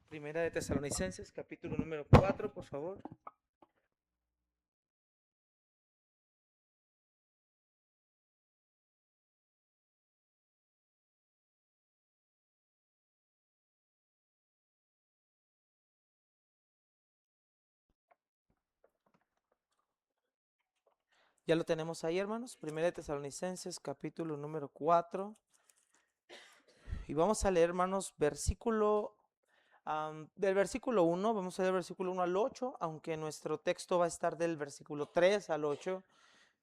Primera de Tesalonicenses, capítulo número 4, por favor. Ya lo tenemos ahí, hermanos. Primera de Tesalonicenses, capítulo número 4. Y vamos a leer, hermanos, del versículo 1. Vamos a leer el versículo 1 al 8, aunque nuestro texto va a estar del versículo 3 al 8.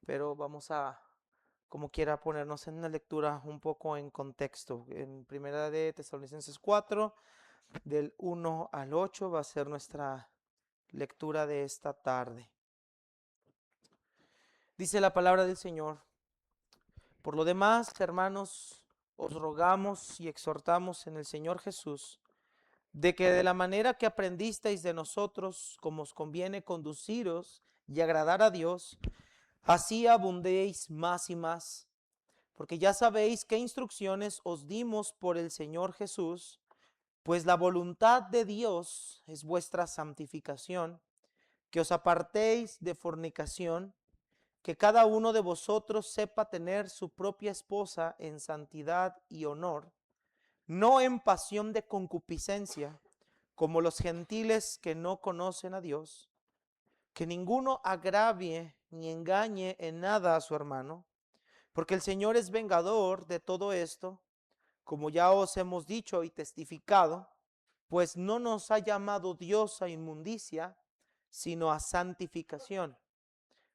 Pero vamos a, como quiera, ponernos en una lectura un poco en contexto. En Primera de Tesalonicenses 4, del 1 al 8, va a ser nuestra lectura de esta tarde. Dice la palabra del Señor: por lo demás, hermanos, os rogamos y exhortamos en el Señor Jesús, de que de la manera que aprendisteis de nosotros, como os conviene conduciros y agradar a Dios, así abundéis más y más, porque ya sabéis qué instrucciones os dimos por el Señor Jesús, pues la voluntad de Dios es vuestra santificación, que os apartéis de fornicación, que cada uno de vosotros sepa tener su propia esposa en santidad y honor, no en pasión de concupiscencia, como los gentiles que no conocen a Dios, que ninguno agravie ni engañe en nada a su hermano, porque el Señor es vengador de todo esto, como ya os hemos dicho y testificado, pues no nos ha llamado Dios a inmundicia, sino a santificación.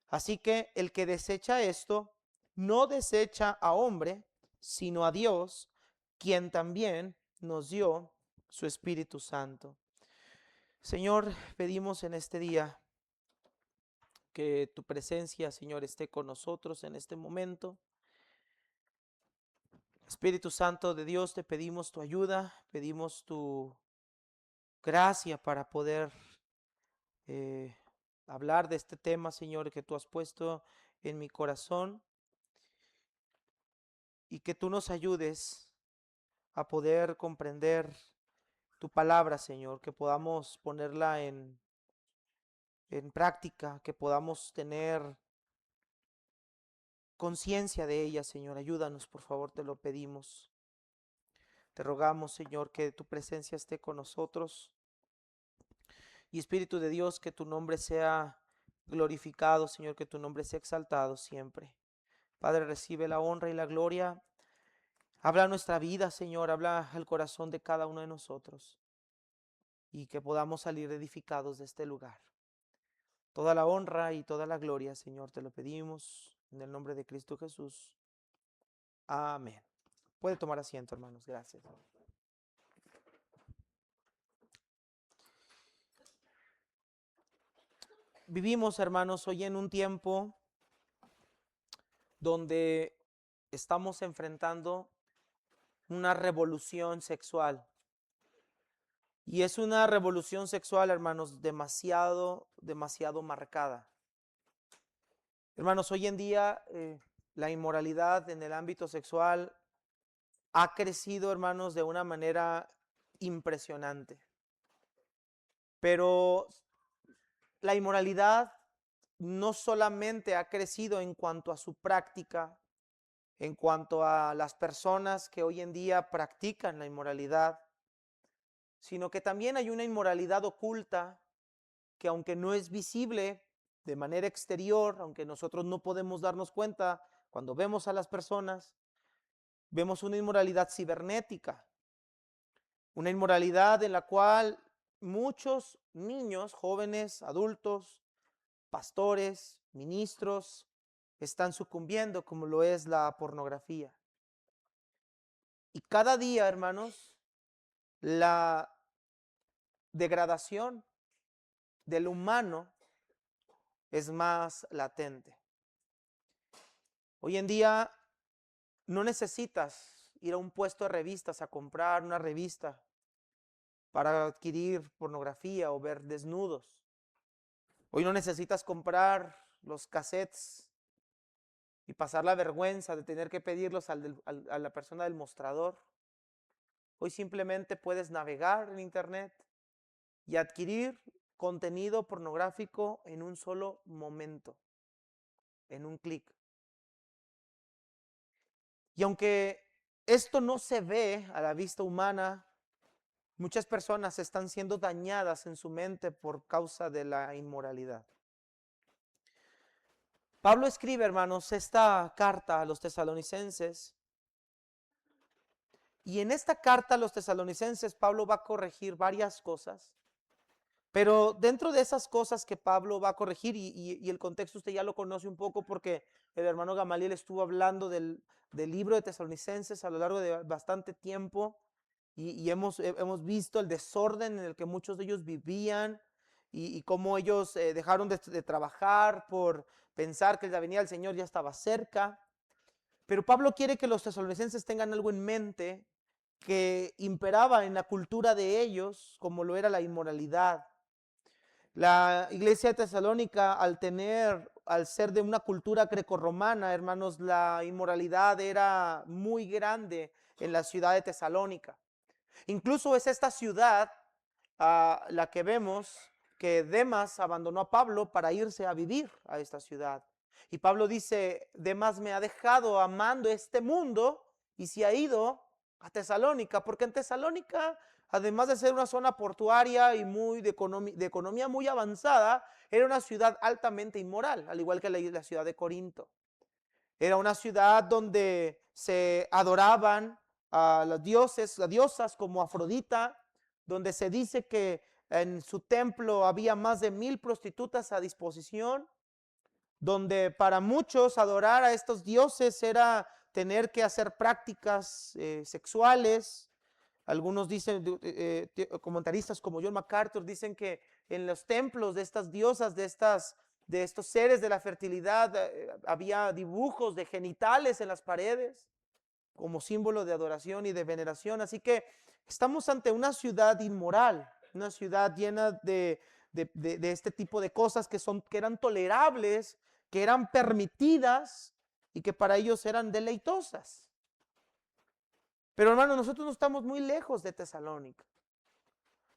Así que el que desecha esto, no desecha a hombre, sino a Dios, quien también nos dio su Espíritu Santo. Señor, pedimos en este día que tu presencia, Señor, esté con nosotros en este momento. Espíritu Santo de Dios, te pedimos tu ayuda, pedimos tu gracia para poder eh, hablar de este tema, Señor, que tú has puesto en mi corazón, y que tú nos ayudes a poder comprender tu palabra, Señor, que podamos ponerla en práctica, que podamos tener conciencia de ella, Señor. Ayúdanos, por favor, te lo pedimos. Te rogamos, Señor, que tu presencia esté con nosotros. Y Espíritu de Dios, que tu nombre sea glorificado, Señor, que tu nombre sea exaltado siempre. Padre, recibe la honra y la gloria. Habla nuestra vida, Señor, habla al corazón de cada uno de nosotros, y que podamos salir edificados de este lugar. Toda la honra y toda la gloria, Señor, te lo pedimos en el nombre de Cristo Jesús. Amén. Puede tomar asiento, hermanos. Gracias. Vivimos, hermanos, hoy en un tiempo donde estamos enfrentando una revolución sexual. Y es una revolución sexual, hermanos, demasiado marcada. Hermanos, hoy en día la inmoralidad en el ámbito sexual ha crecido, hermanos, de una manera impresionante. Pero la inmoralidad no solamente ha crecido en cuanto a su práctica, en cuanto a las personas que hoy en día practican la inmoralidad, sino que también hay una inmoralidad oculta que, aunque no es visible de manera exterior, aunque nosotros no podemos darnos cuenta cuando vemos a las personas, vemos una inmoralidad cibernética, una inmoralidad en la cual muchos niños, jóvenes, adultos, pastores, ministros, están sucumbiendo, como lo es la pornografía. Y cada día, hermanos, la degradación del humano es más latente. Hoy en día no necesitas ir a un puesto de revistas a comprar una revista para adquirir pornografía o ver desnudos. Hoy no necesitas comprar los cassettes y pasar la vergüenza de tener que pedirlos a la persona del mostrador. Hoy simplemente puedes navegar en internet y adquirir contenido pornográfico en un solo momento, en un clic. Y aunque esto no se ve a la vista humana, muchas personas están siendo dañadas en su mente por causa de la inmoralidad. Pablo escribe, hermanos, esta carta a los tesalonicenses. Y en esta carta a los tesalonicenses, Pablo va a corregir varias cosas. Pero dentro de esas cosas que Pablo va a corregir, y el contexto usted ya lo conoce un poco porque el hermano Gamaliel estuvo hablando del libro de Tesalonicenses a lo largo de bastante tiempo, y hemos visto el desorden en el que muchos de ellos vivían, y cómo ellos dejaron de trabajar por pensar que la venida del Señor ya estaba cerca. Pero Pablo quiere que los tesalonicenses tengan algo en mente que imperaba en la cultura de ellos, como lo era la inmoralidad. La iglesia de Tesalónica, al ser de una cultura grecorromana, hermanos, la inmoralidad era muy grande en la ciudad de Tesalónica. Incluso es esta ciudad la que vemos que Demas abandonó a Pablo para irse a vivir a esta ciudad. Y Pablo dice, Demas me ha dejado amando este mundo y se ha ido a Tesalónica, porque en Tesalónica, además de ser una zona portuaria y de economía muy avanzada, era una ciudad altamente inmoral, al igual que la ciudad de Corinto. Era una ciudad donde se adoraban a los dioses, a diosas como Afrodita, donde se dice que en su templo había más de 1000 prostitutas a disposición, donde para muchos adorar a estos dioses era tener que hacer prácticas sexuales. Algunos dicen, comentaristas como John MacArthur, dicen que en los templos de estas diosas, de estos seres de la fertilidad, había dibujos de genitales en las paredes como símbolo de adoración y de veneración. Así que estamos ante una ciudad inmoral, una ciudad llena de este tipo de cosas que eran tolerables, que eran permitidas y que para ellos eran deleitosas. Pero hermanos, nosotros no estamos muy lejos de Tesalónica,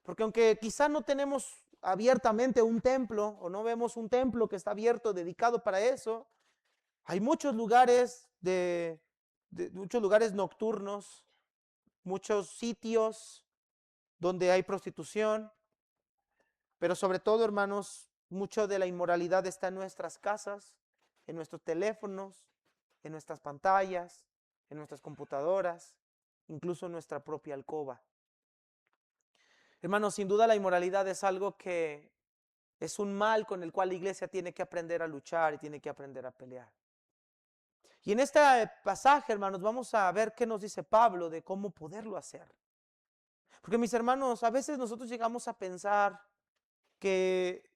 porque aunque quizá no tenemos abiertamente un templo o no vemos un templo que está abierto, dedicado para eso, hay muchos lugares muchos lugares nocturnos, muchos sitios donde hay prostitución, pero sobre todo, hermanos, mucho de la inmoralidad está en nuestras casas, en nuestros teléfonos, en nuestras pantallas, en nuestras computadoras, incluso en nuestra propia alcoba. Hermanos, sin duda la inmoralidad es algo que es un mal con el cual la iglesia tiene que aprender a luchar y tiene que aprender a pelear. Y en este pasaje, hermanos, vamos a ver qué nos dice Pablo de cómo poderlo hacer. Porque mis hermanos, a veces nosotros llegamos a pensar que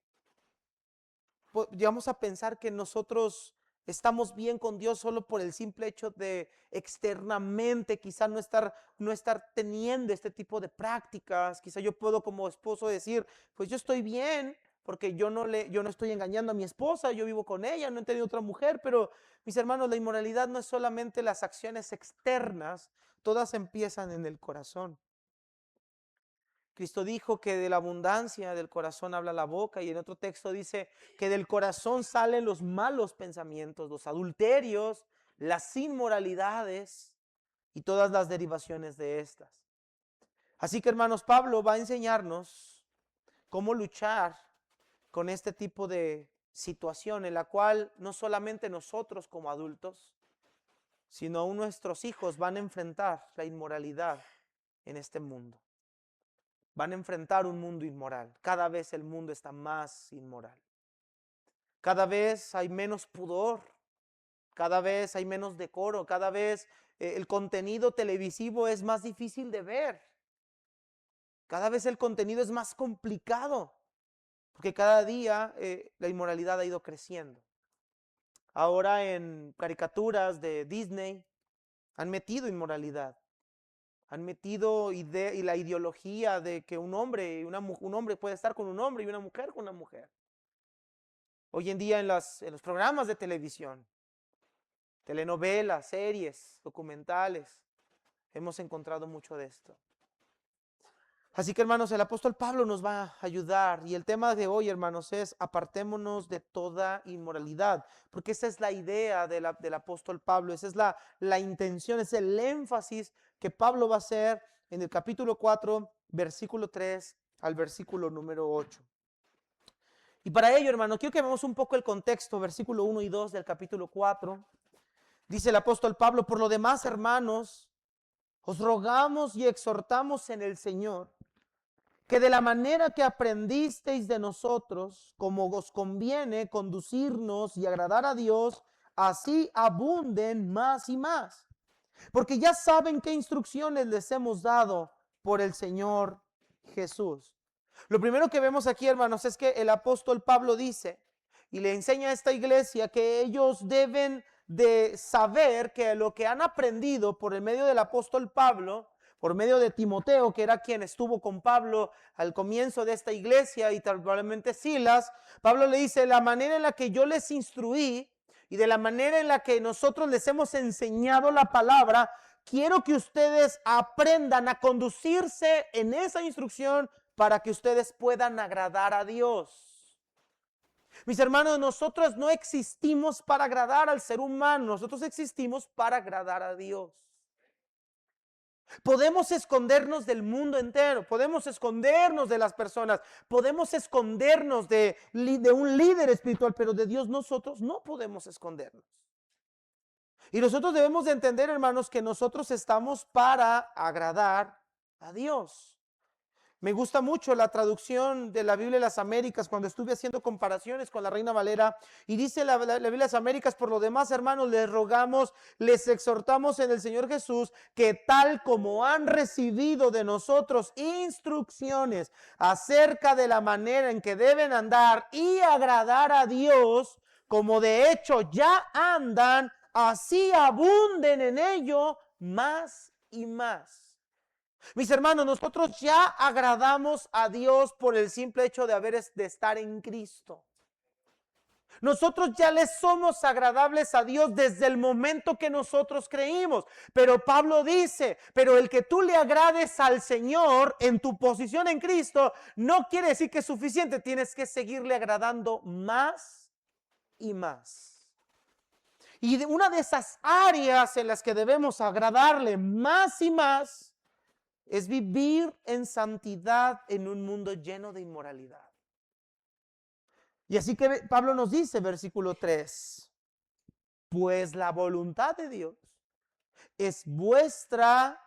nosotros estamos bien con Dios solo por el simple hecho de externamente quizá no estar teniendo este tipo de prácticas. Quizá yo puedo como esposo decir, pues yo estoy bien porque yo no estoy engañando a mi esposa, yo vivo con ella, no he tenido otra mujer. Pero mis hermanos, la inmoralidad no es solamente las acciones externas, todas empiezan en el corazón. Cristo dijo que de la abundancia del corazón habla la boca, y en otro texto dice que del corazón salen los malos pensamientos, los adulterios, las inmoralidades y todas las derivaciones de estas. Así que, hermanos, Pablo va a enseñarnos cómo luchar con este tipo de situación en la cual no solamente nosotros como adultos, sino aún nuestros hijos van a enfrentar la inmoralidad en este mundo. Van a enfrentar un mundo inmoral. Cada vez el mundo está más inmoral. Cada vez hay menos pudor. Cada vez hay menos decoro. Cada vez el contenido televisivo es más difícil de ver. Cada vez el contenido es más complicado. Porque cada día la inmoralidad ha ido creciendo. Ahora en caricaturas de Disney han metido inmoralidad. Han metido y la ideología de que un hombre puede estar con un hombre y una mujer con una mujer. Hoy en día en los programas de televisión, telenovelas, series, documentales, hemos encontrado mucho de esto. Así que, hermanos, el apóstol Pablo nos va a ayudar, y el tema de hoy, hermanos, es apartémonos de toda inmoralidad, porque esa es la idea del apóstol Pablo, esa es la intención, es el énfasis que Pablo va a hacer en el capítulo 4, versículo 3 al versículo número 8. Y para ello, hermano, quiero que veamos un poco el contexto, versículo 1 y 2 del capítulo 4. Dice el apóstol Pablo: por lo demás, hermanos, os rogamos y exhortamos en el Señor, que de la manera que aprendisteis de nosotros, como os conviene conducirnos y agradar a Dios, así abunden más y más. Porque ya saben qué instrucciones les hemos dado por el Señor Jesús. Lo primero que vemos aquí, hermanos, es que el apóstol Pablo dice y le enseña a esta iglesia que ellos deben de saber que lo que han aprendido por el medio del apóstol Pablo, por medio de Timoteo, que era quien estuvo con Pablo al comienzo de esta iglesia, y probablemente Silas, Pablo le dice: la manera en la que yo les instruí y de la manera en la que nosotros les hemos enseñado la palabra, quiero que ustedes aprendan a conducirse en esa instrucción para que ustedes puedan agradar a Dios. Mis hermanos, nosotros no existimos para agradar al ser humano, nosotros existimos para agradar a Dios. Podemos escondernos del mundo entero, podemos escondernos de las personas, podemos escondernos de un líder espiritual, pero de Dios nosotros no podemos escondernos. Y nosotros debemos de entender, hermanos, que nosotros estamos para agradar a Dios. Me gusta mucho la traducción de la Biblia de las Américas cuando estuve haciendo comparaciones con la Reina Valera, y dice la Biblia de las Américas: por lo demás, hermanos, les rogamos, les exhortamos en el Señor Jesús, que tal como han recibido de nosotros instrucciones acerca de la manera en que deben andar y agradar a Dios, como de hecho ya andan, así abunden en ello más y más. Mis hermanos, nosotros ya agradamos a Dios por el simple hecho de estar en Cristo. Nosotros ya les somos agradables a Dios desde el momento que nosotros creímos. Pero Pablo dice: pero el que tú le agrades al Señor en tu posición en Cristo, no quiere decir que es suficiente. Tienes que seguirle agradando más y más. Y una de esas áreas en las que debemos agradarle más y más es vivir en santidad en un mundo lleno de inmoralidad. Y así que Pablo nos dice, versículo 3, pues la voluntad de Dios es vuestra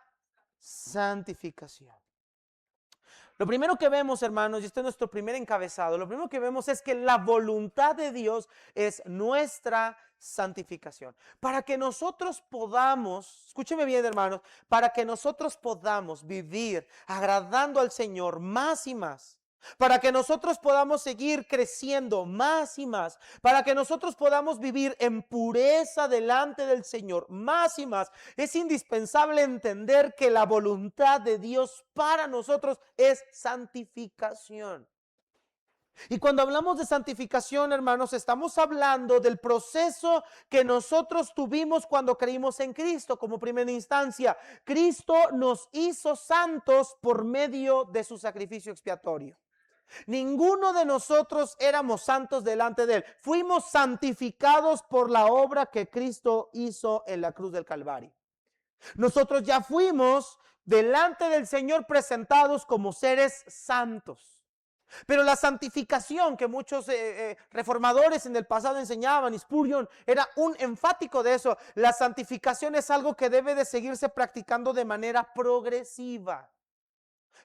santificación. Lo primero que vemos, hermanos, y este es nuestro primer encabezado, lo primero que vemos es que la voluntad de Dios es nuestra santificación. Para que nosotros podamos, escúcheme bien, hermanos, para que nosotros podamos vivir agradando al Señor más y más, para que nosotros podamos seguir creciendo más y más, para que nosotros podamos vivir en pureza delante del Señor más y más, es indispensable entender que la voluntad de Dios para nosotros es santificación. Y cuando hablamos de santificación, hermanos, estamos hablando del proceso que nosotros tuvimos cuando creímos en Cristo. Como primera instancia, Cristo nos hizo santos por medio de su sacrificio expiatorio. Ninguno de nosotros éramos santos delante de Él. Fuimos santificados por la obra que Cristo hizo en la cruz del Calvario. Nosotros ya fuimos delante del Señor presentados como seres santos. Pero la santificación que muchos reformadores en el pasado enseñaban, y Spurgeon era un enfático de eso, la santificación es algo que debe de seguirse practicando de manera progresiva.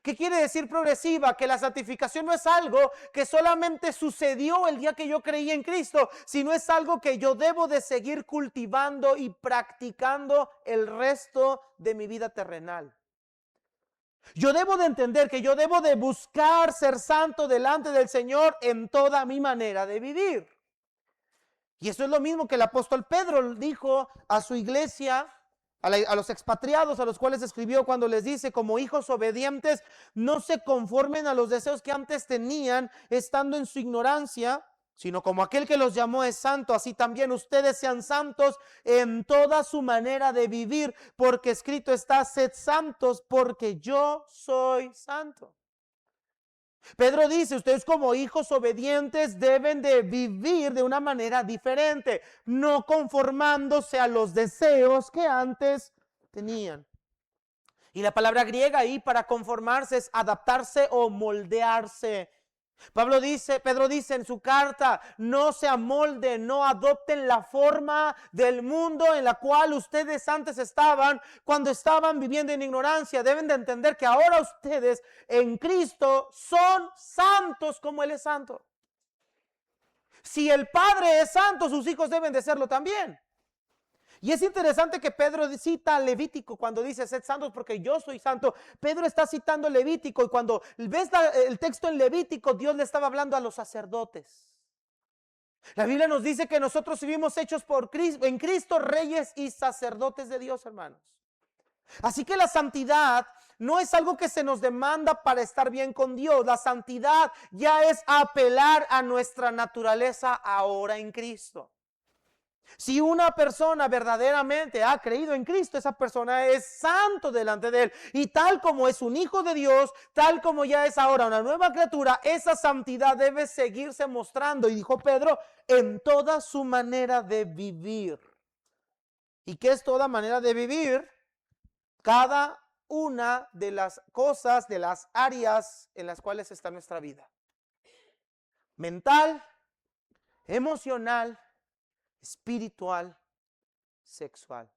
¿Qué quiere decir progresiva? Que la santificación no es algo que solamente sucedió el día que yo creí en Cristo, sino es algo que yo debo de seguir cultivando y practicando el resto de mi vida terrenal. Yo debo de entender que yo debo de buscar ser santo delante del Señor en toda mi manera de vivir. Y eso es lo mismo que el apóstol Pedro dijo a su iglesia, a los expatriados a los cuales escribió, cuando les dice: como hijos obedientes, no se conformen a los deseos que antes tenían estando en su ignorancia, sino como aquel que los llamó es santo, así también ustedes sean santos en toda su manera de vivir, porque escrito está, sed santos porque yo soy santo. Pedro dice, ustedes como hijos obedientes deben de vivir de una manera diferente, no conformándose a los deseos que antes tenían. Y la palabra griega ahí para conformarse es adaptarse o moldearse. Pedro dice en su carta, no se amolden, no adopten la forma del mundo en la cual ustedes antes estaban, cuando estaban viviendo en ignorancia. Deben de entender que ahora ustedes en Cristo son santos como Él es santo. Si el Padre es santo, sus hijos deben de serlo también. Y es interesante que Pedro cita Levítico cuando dice, sed santos porque yo soy santo. Pedro está citando Levítico y cuando ves el texto en Levítico, Dios le estaba hablando a los sacerdotes. La Biblia nos dice que nosotros vivimos hechos en Cristo, reyes y sacerdotes de Dios, hermanos. Así que la santidad no es algo que se nos demanda para estar bien con Dios. La santidad ya es apelar a nuestra naturaleza ahora en Cristo. Si una persona verdaderamente ha creído en Cristo, esa persona es santo delante de Él. Y tal como es un hijo de Dios, tal como ya es ahora una nueva criatura, esa santidad debe seguirse mostrando. Y dijo Pedro, en toda su manera de vivir. ¿Y qué es toda manera de vivir? Cada una de las cosas, de las áreas en las cuales está nuestra vida. Mental, emocional, espiritual, sexual.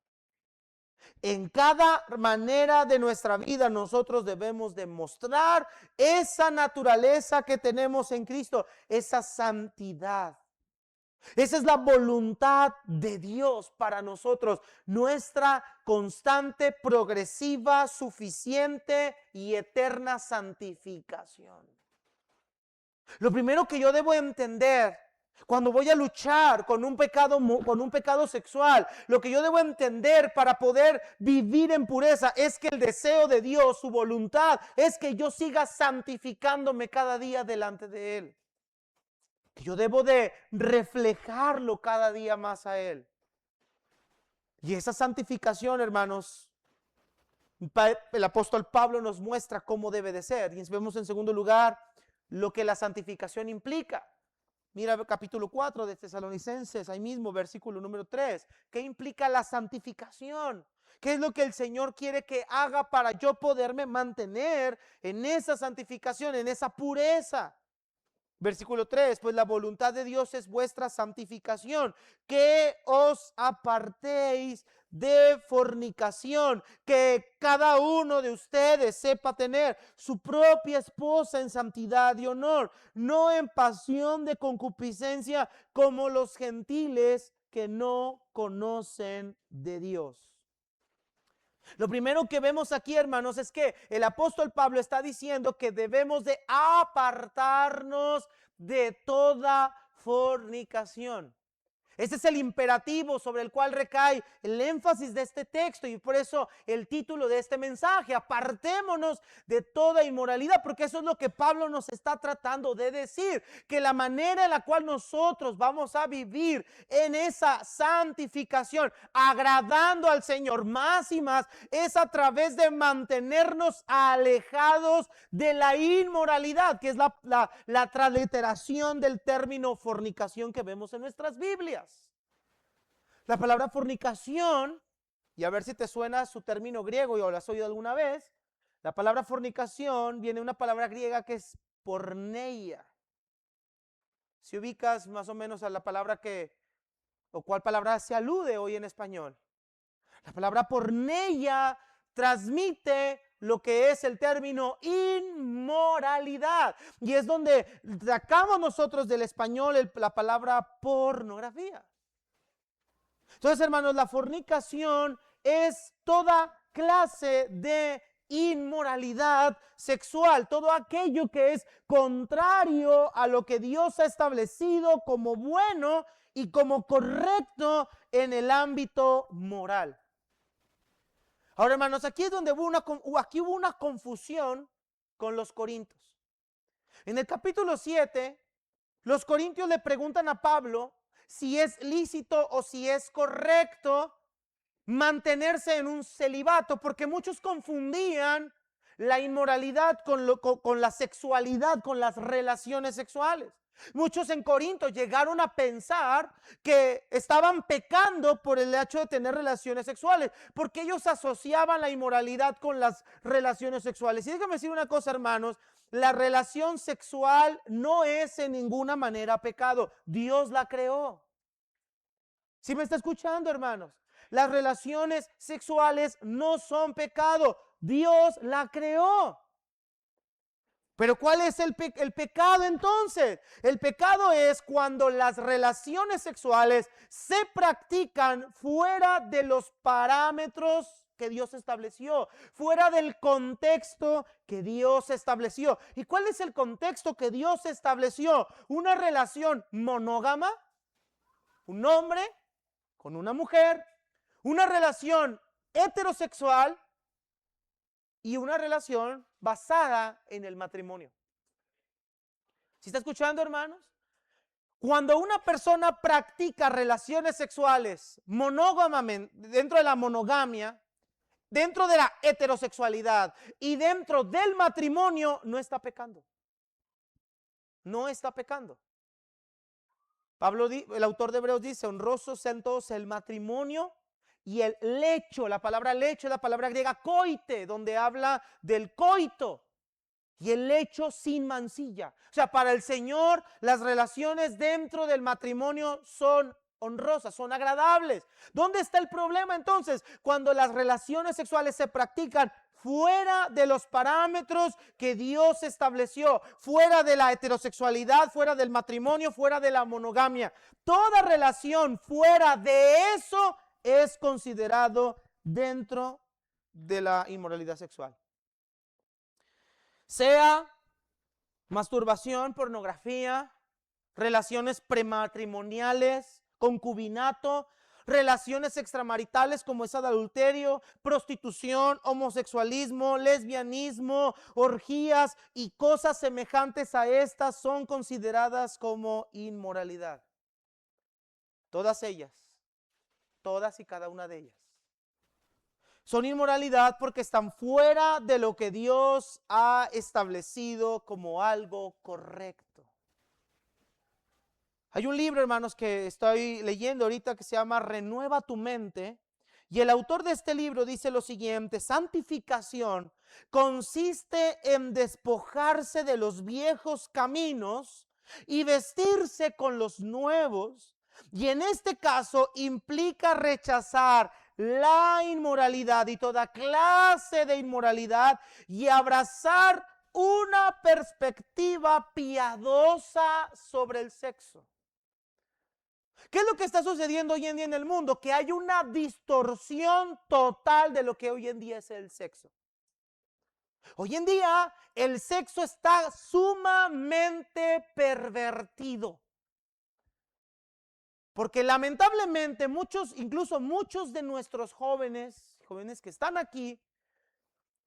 En cada manera de nuestra vida nosotros debemos demostrar esa naturaleza que tenemos en Cristo, esa santidad. Esa es la voluntad de Dios para nosotros, nuestra constante, progresiva, suficiente y eterna santificación. Lo primero que yo debo entender cuando voy a luchar con un pecado sexual, lo que yo debo entender para poder vivir en pureza es que el deseo de Dios, su voluntad, es que yo siga santificándome cada día delante de Él. Que yo debo de reflejarlo cada día más a Él. Y esa santificación, hermanos, el apóstol Pablo nos muestra cómo debe de ser. Y vemos en segundo lugar lo que la santificación implica. Mira el capítulo 4 de Tesalonicenses, ahí mismo, versículo número 3. ¿Qué implica la santificación? ¿Qué es lo que el Señor quiere que haga para yo poderme mantener en esa santificación, en esa pureza? Versículo 3, pues la voluntad de Dios es vuestra santificación, que os apartéis de fornicación, que cada uno de ustedes sepa tener su propia esposa en santidad y honor, no en pasión de concupiscencia como los gentiles que no conocen de Dios. Lo primero que vemos aquí, hermanos, es que el apóstol Pablo está diciendo que debemos de apartarnos de toda fornicación. Ese es el imperativo sobre el cual recae el énfasis de este texto y por eso el título de este mensaje, apartémonos de toda inmoralidad, porque eso es lo que Pablo nos está tratando de decir, que la manera en la cual nosotros vamos a vivir en esa santificación, agradando al Señor más y más, es a través de mantenernos alejados de la inmoralidad, que es la transliteración del término fornicación que vemos en nuestras Biblias. La palabra fornicación, y a ver si te suena su término griego y o lo has oído alguna vez, la palabra fornicación viene de una palabra griega que es porneia. Si ubicas más o menos a la palabra o cuál palabra se alude hoy en español. La palabra porneia transmite lo que es el término inmoralidad. Y es donde sacamos nosotros del español la palabra pornografía. Entonces, hermanos, la fornicación es toda clase de inmoralidad sexual, todo aquello que es contrario a lo que Dios ha establecido como bueno y como correcto en el ámbito moral. Ahora, hermanos, aquí es donde hubo una confusión con los corintios. En el capítulo 7 Los corintios le preguntan a Pablo si es lícito o si es correcto mantenerse en un celibato, porque muchos confundían la inmoralidad con la sexualidad, con las relaciones sexuales. Muchos en Corinto llegaron a pensar que estaban pecando por el hecho de tener relaciones sexuales, porque ellos asociaban la inmoralidad con las relaciones sexuales. Y déjame decir una cosa, hermanos, la relación sexual no es en ninguna manera pecado. Dios la creó. ¿Sí me está escuchando, hermanos? Las relaciones sexuales no son pecado. Dios la creó. Pero ¿cuál es el pecado entonces? El pecado es cuando las relaciones sexuales se practican fuera de los parámetros que Dios estableció, fuera del contexto que Dios estableció. ¿Y cuál es el contexto que Dios estableció? Una relación monógama, un hombre con una mujer, una relación heterosexual y una relación basada en el matrimonio. ¿Sí está escuchando, hermanos? Cuando una persona practica relaciones sexuales monógamamente, dentro de la monogamia, dentro de la heterosexualidad y dentro del matrimonio, no está pecando. No está pecando. Pablo, el autor de Hebreos dice, honrosos sean todos el matrimonio y el lecho. La palabra lecho es la palabra griega coite, donde habla del coito. Y el lecho sin mancilla. O sea, para el Señor las relaciones dentro del matrimonio son honrosas, son agradables. ¿Dónde está el problema entonces? Cuando las relaciones sexuales se practican fuera de los parámetros que Dios estableció, fuera de la heterosexualidad, fuera del matrimonio, fuera de la monogamia. Toda relación fuera de eso es considerado dentro de la inmoralidad sexual. Sea masturbación, pornografía, relaciones prematrimoniales, concubinato, relaciones extramaritales como esa de adulterio, prostitución, homosexualismo, lesbianismo, orgías y cosas semejantes a estas son consideradas como inmoralidad. Todas ellas, todas y cada una de ellas. Son inmoralidad porque están fuera de lo que Dios ha establecido como algo correcto. Hay un libro, hermanos, que estoy leyendo ahorita que se llama Renueva tu mente. Y el autor de este libro dice lo siguiente: santificación consiste en despojarse de los viejos caminos y vestirse con los nuevos. Y en este caso implica rechazar la inmoralidad y toda clase de inmoralidad y abrazar una perspectiva piadosa sobre el sexo. ¿Qué es lo que está sucediendo hoy en día en el mundo? Que hay una distorsión total de lo que hoy en día es el sexo. Hoy en día el sexo está sumamente pervertido. Porque lamentablemente muchos, incluso muchos de nuestros jóvenes que están aquí,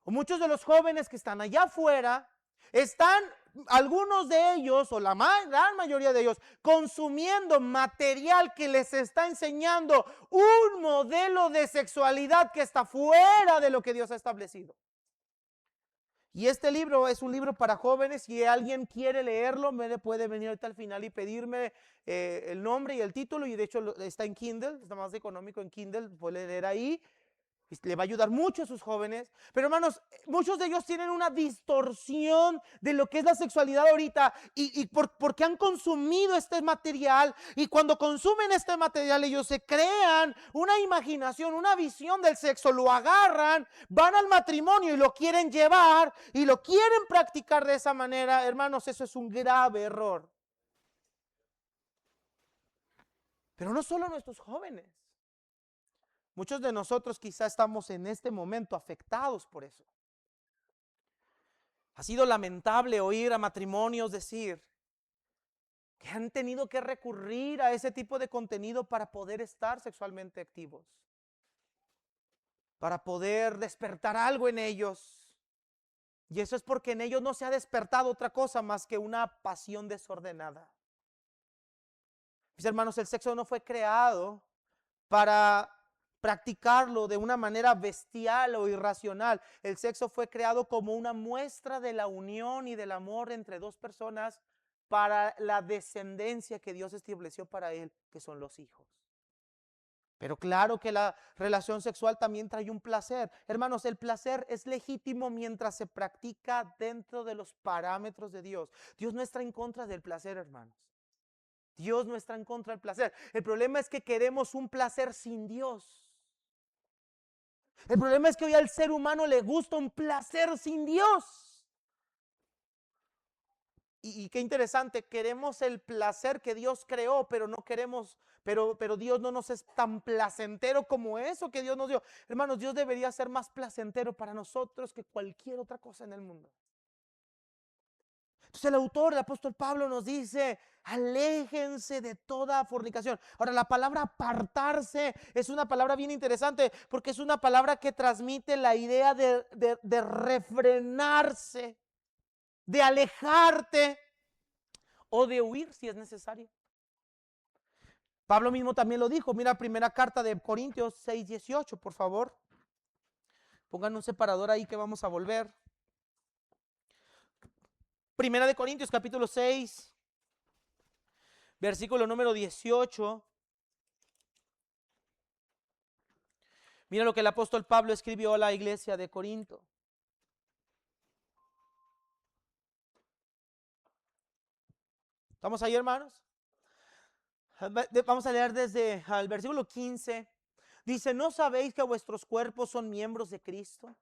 o muchos de los jóvenes que están allá afuera, están, algunos de ellos, o la gran mayoría de ellos, consumiendo material que les está enseñando un modelo de sexualidad que está fuera de lo que Dios ha establecido. Y este libro es un libro para jóvenes. Si alguien quiere leerlo, me puede venir ahorita al final y pedirme el nombre y el título. Y de hecho está en Kindle, está más económico en Kindle, puede leer ahí. Le va a ayudar mucho a sus jóvenes. Pero hermanos, muchos de ellos tienen una distorsión de lo que es la sexualidad ahorita porque han consumido este material, y cuando consumen este material ellos se crean una imaginación, una visión del sexo, lo agarran, van al matrimonio y lo quieren llevar y lo quieren practicar de esa manera. Hermanos, eso es un grave error. Pero no solo nuestros jóvenes. Muchos de nosotros quizá estamos en este momento afectados por eso. Ha sido lamentable oír a matrimonios decir que han tenido que recurrir a ese tipo de contenido para poder estar sexualmente activos, para poder despertar algo en ellos. Y eso es porque en ellos no se ha despertado otra cosa más que una pasión desordenada. Mis hermanos, el sexo no fue creado para practicarlo de una manera bestial o irracional. El sexo fue creado como una muestra de la unión y del amor entre dos personas para la descendencia que Dios estableció para él, que son los hijos. Pero claro que la relación sexual también trae un placer. Hermanos, el placer es legítimo mientras se practica dentro de los parámetros de Dios. Dios no está en contra del placer, hermanos. Dios no está en contra del placer. El problema es que queremos un placer sin Dios. El problema es que hoy al ser humano le gusta un placer sin Dios. Y qué interesante, queremos el placer que Dios creó, pero no queremos, pero Dios no nos es tan placentero como eso que Dios nos dio. Hermanos, Dios debería ser más placentero para nosotros que cualquier otra cosa en el mundo. Entonces el autor, el apóstol Pablo, nos dice: aléjense de toda fornicación. Ahora, la palabra apartarse es una palabra bien interesante, porque es una palabra que transmite la idea de refrenarse, de alejarte o de huir si es necesario. Pablo mismo también lo dijo. Mira, primera carta de Corintios 6:18, por favor. Pongan un separador ahí que vamos a volver. Primera de Corintios capítulo 6, versículo número 18. Mira lo que el apóstol Pablo escribió a la iglesia de Corinto. ¿Estamos ahí, hermanos? Vamos a leer desde el versículo 15. Dice: ¿no sabéis que vuestros cuerpos son miembros de Cristo?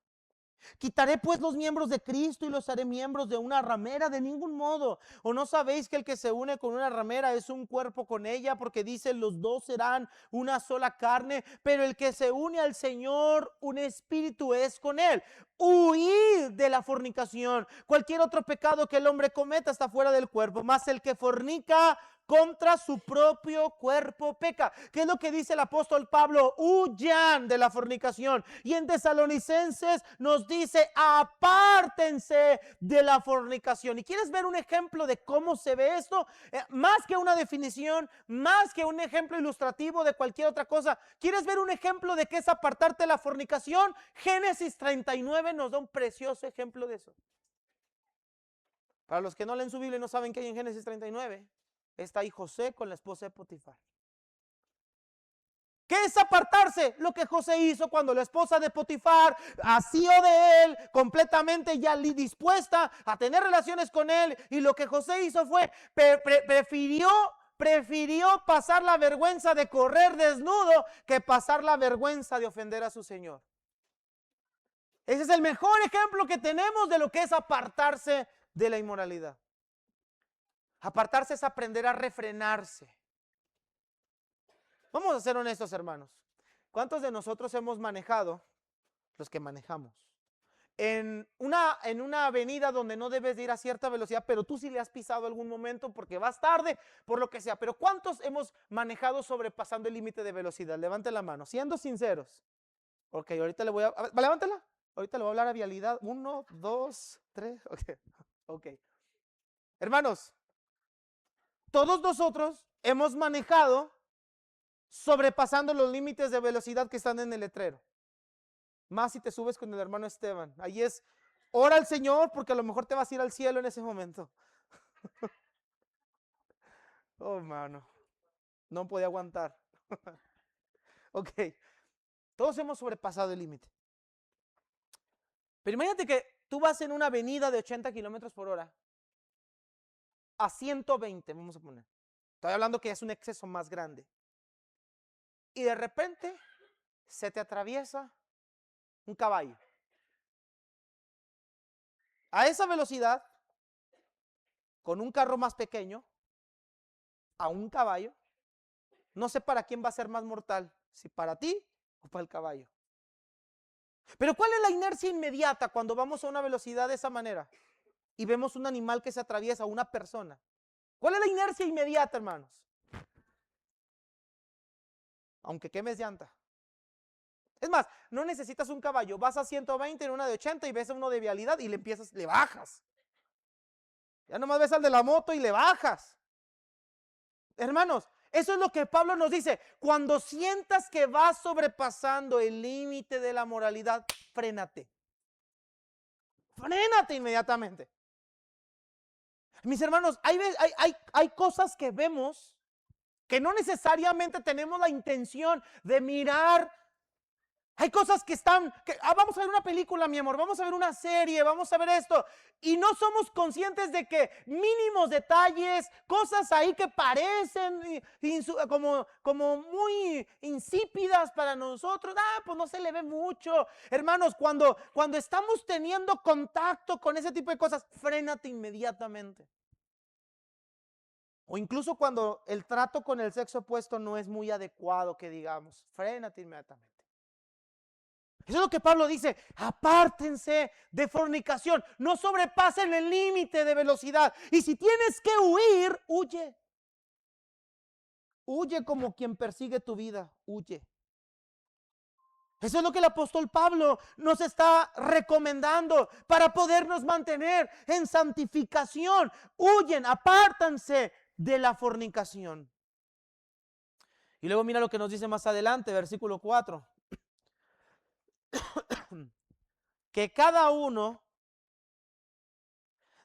¿Quitaré pues los miembros de Cristo y los haré miembros de una ramera? De ningún modo. ¿O no sabéis que el que se une con una ramera es un cuerpo con ella? Porque dice: los dos serán una sola carne. Pero el que se une al Señor, un espíritu es con él. Huid de la fornicación. Cualquier otro pecado que el hombre cometa está fuera del cuerpo, mas el que fornica contra su propio cuerpo peca. ¿Qué es lo que dice el apóstol Pablo? Huyan de la fornicación. Y en Tesalonicenses nos dice: apártense de la fornicación. ¿Y quieres ver un ejemplo de cómo se ve esto? Más que una definición, más que un ejemplo ilustrativo de cualquier otra cosa, ¿quieres ver un ejemplo de qué es apartarte de la fornicación? Génesis 39 nos da un precioso ejemplo de eso. Para los que no leen su Biblia y no saben qué hay en Génesis 39, está ahí José con la esposa de Potifar. ¿Qué es apartarse? Lo que José hizo cuando la esposa de Potifar asió de él, completamente ya dispuesta a tener relaciones con él, y lo que José hizo fue prefirió pasar la vergüenza de correr desnudo que pasar la vergüenza de ofender a su Señor. Ese es el mejor ejemplo que tenemos de lo que es apartarse de la inmoralidad. Apartarse es aprender a refrenarse. Vamos a ser honestos, hermanos. ¿Cuántos de nosotros hemos manejado, los que manejamos, en una avenida donde no debes de ir a cierta velocidad, pero tú sí le has pisado algún momento porque vas tarde, por lo que sea? Pero ¿cuántos hemos manejado sobrepasando el límite de velocidad? Levante la mano, siendo sinceros. Ok, ahorita le voy a ver, levántala. Ahorita le voy a hablar a vialidad. 1, 2, 3. Ok. Hermanos, todos nosotros hemos manejado sobrepasando los límites de velocidad que están en el letrero. Más si te subes con el hermano Esteban. Ahí es: ora al Señor porque a lo mejor te vas a ir al cielo en ese momento. Oh, hermano, no podía aguantar. Ok, todos hemos sobrepasado el límite. Pero imagínate que tú vas en una avenida de 80 kilómetros por hora a 120, vamos a poner. Estoy hablando que es un exceso más grande. Y de repente se te atraviesa un caballo. A esa velocidad, con un carro más pequeño, a un caballo, no sé para quién va a ser más mortal, si para ti o para el caballo. Pero ¿cuál es la inercia inmediata cuando vamos a una velocidad de esa manera y vemos un animal que se atraviesa, una persona? ¿Cuál es la inercia inmediata, hermanos? Aunque quemes llanta. Es más, no necesitas un caballo, vas a 120 en una de 80 y ves a uno de vialidad y le bajas. Ya nomás ves al de la moto y le bajas. Hermanos, eso es lo que Pablo nos dice. Cuando sientas que vas sobrepasando el límite de la moralidad, frénate. Frénate inmediatamente. Mis hermanos, hay cosas que vemos que no necesariamente tenemos la intención de mirar. Hay cosas que vamos a ver una película, mi amor, vamos a ver una serie, vamos a ver esto, y no somos conscientes de que mínimos detalles, cosas ahí que parecen como muy insípidas para nosotros, pues no se le ve mucho. Hermanos, cuando estamos teniendo contacto con ese tipo de cosas, frénate inmediatamente. O incluso cuando el trato con el sexo opuesto no es muy adecuado, que digamos, frénate inmediatamente. Eso es lo que Pablo dice, apártense de fornicación, no sobrepasen el límite de velocidad. Y si tienes que huir, huye. Huye como quien persigue tu vida, huye. Eso es lo que el apóstol Pablo nos está recomendando para podernos mantener en santificación. Huyen, apártanse de la fornicación. Y luego mira lo que nos dice más adelante, versículo 4. Que cada uno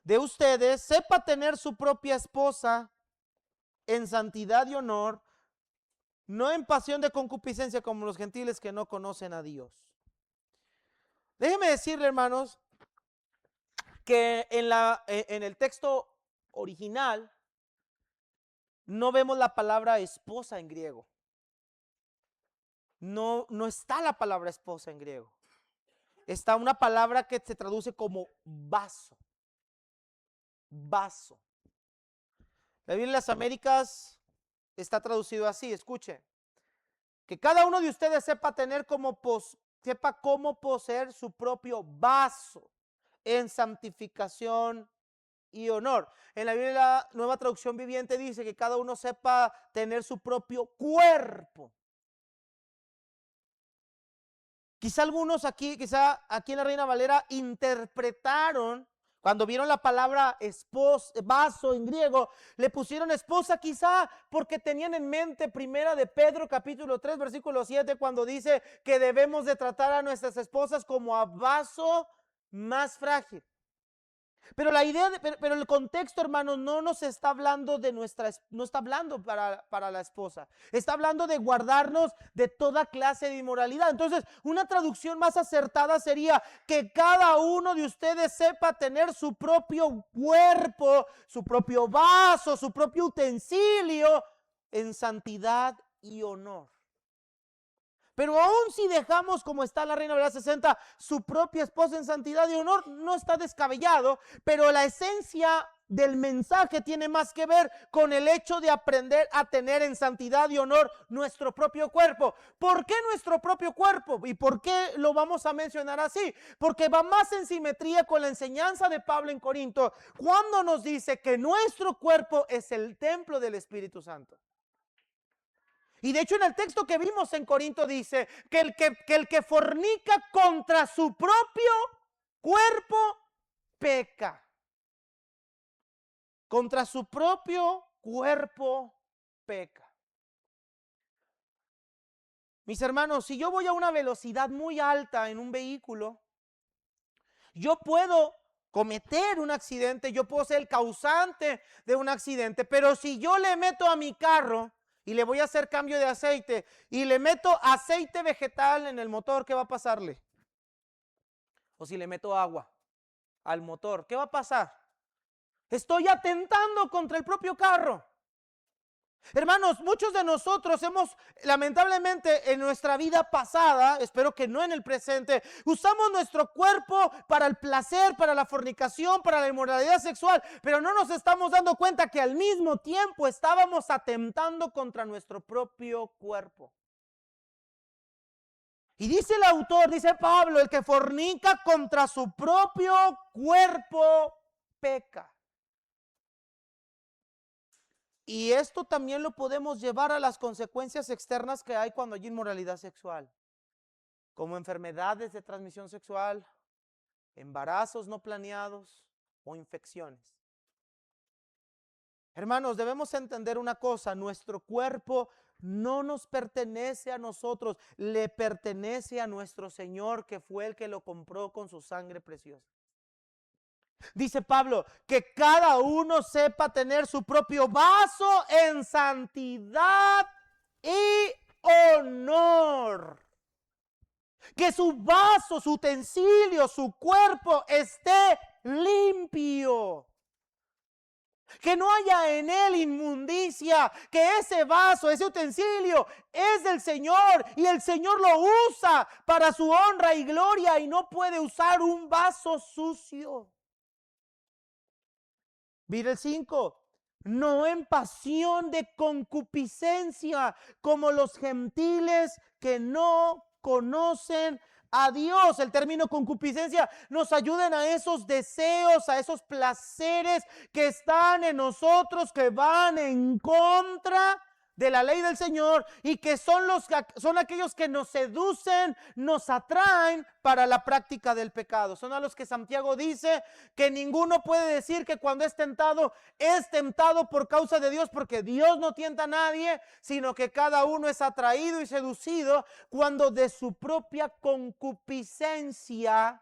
de ustedes sepa tener su propia esposa en santidad y honor, no en pasión de concupiscencia como los gentiles que no conocen a Dios. Déjenme decirle, hermanos, que en el texto original no vemos la palabra esposa en griego. No está la palabra esposa en griego. Está una palabra que se traduce como vaso. Vaso. La Biblia en las Américas está traducido así, escuche. Que cada uno de ustedes sepa cómo poseer su propio vaso en santificación y honor. En la Biblia, la Nueva Traducción Viviente dice que cada uno sepa tener su propio cuerpo. Quizá aquí en la Reina Valera interpretaron, cuando vieron la palabra vaso en griego, le pusieron esposa quizá porque tenían en mente Primera de Pedro capítulo 3 versículo 7 cuando dice que debemos de tratar a nuestras esposas como a vaso más frágil. Pero pero el contexto, hermanos, no nos está hablando no está hablando para la esposa. Está hablando de guardarnos de toda clase de inmoralidad. Entonces, una traducción más acertada sería que cada uno de ustedes sepa tener su propio cuerpo, su propio vaso, su propio utensilio en santidad y honor. Pero aún si dejamos como está la Reina Valera 60, su propia esposa en santidad y honor, no está descabellado, pero la esencia del mensaje tiene más que ver con el hecho de aprender a tener en santidad y honor nuestro propio cuerpo. ¿Por qué nuestro propio cuerpo? ¿Y por qué lo vamos a mencionar así? Porque va más en simetría con la enseñanza de Pablo en Corinto, cuando nos dice que nuestro cuerpo es el templo del Espíritu Santo. Y de hecho en el texto que vimos en Corinto dice que el que fornica contra su propio cuerpo peca. Contra su propio cuerpo peca. Mis hermanos, si yo voy a una velocidad muy alta en un vehículo, yo puedo cometer un accidente, yo puedo ser el causante de un accidente, pero si yo le meto a mi carro y le voy a hacer cambio de aceite y le meto aceite vegetal en el motor, ¿qué va a pasarle? O si le meto agua al motor, ¿qué va a pasar? Estoy atentando contra el propio carro. Hermanos, muchos de nosotros hemos, lamentablemente, en nuestra vida pasada, espero que no en el presente, usamos nuestro cuerpo para el placer, para la fornicación, para la inmoralidad sexual, pero no nos estamos dando cuenta que al mismo tiempo estábamos atentando contra nuestro propio cuerpo. Y dice el autor, dice Pablo, el que fornica contra su propio cuerpo peca. Y esto también lo podemos llevar a las consecuencias externas que hay cuando hay inmoralidad sexual, como enfermedades de transmisión sexual, embarazos no planeados o infecciones. Hermanos, debemos entender una cosa, nuestro cuerpo no nos pertenece a nosotros, le pertenece a nuestro Señor, que fue el que lo compró con su sangre preciosa. Dice Pablo, que cada uno sepa tener su propio vaso en santidad y honor. Que su vaso, su utensilio, su cuerpo esté limpio. Que no haya en él inmundicia, que ese vaso, ese utensilio es del Señor y el Señor lo usa para su honra y gloria y no puede usar un vaso sucio. Mira el 5. No en pasión de concupiscencia como los gentiles que no conocen a Dios. El término concupiscencia nos ayuda a esos deseos, a esos placeres que están en nosotros, que van en contra de la ley del Señor y que son aquellos que nos seducen, nos atraen para la práctica del pecado. Son a los que Santiago dice que ninguno puede decir que cuando es tentado por causa de Dios, porque Dios no tienta a nadie, sino que cada uno es atraído y seducido cuando de su propia concupiscencia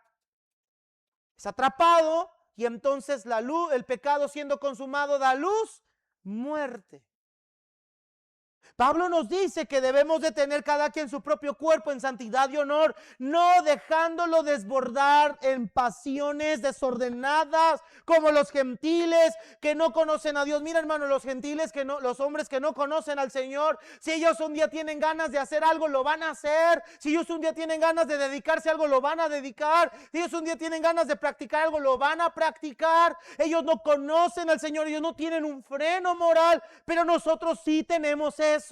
es atrapado, y entonces la luz, el pecado siendo consumado, da luz, muerte. Pablo nos dice que debemos de tener cada quien su propio cuerpo en santidad y honor, no dejándolo desbordar en pasiones desordenadas como los gentiles que no conocen a Dios. Mira, hermano, los gentiles los hombres que no conocen al Señor, si ellos un día tienen ganas de hacer algo, lo van a hacer. Si ellos un día tienen ganas de dedicarse a algo, lo van a dedicar. Si ellos un día tienen ganas de practicar algo, lo van a practicar. Ellos no conocen al Señor, ellos no tienen un freno moral, pero nosotros sí tenemos eso.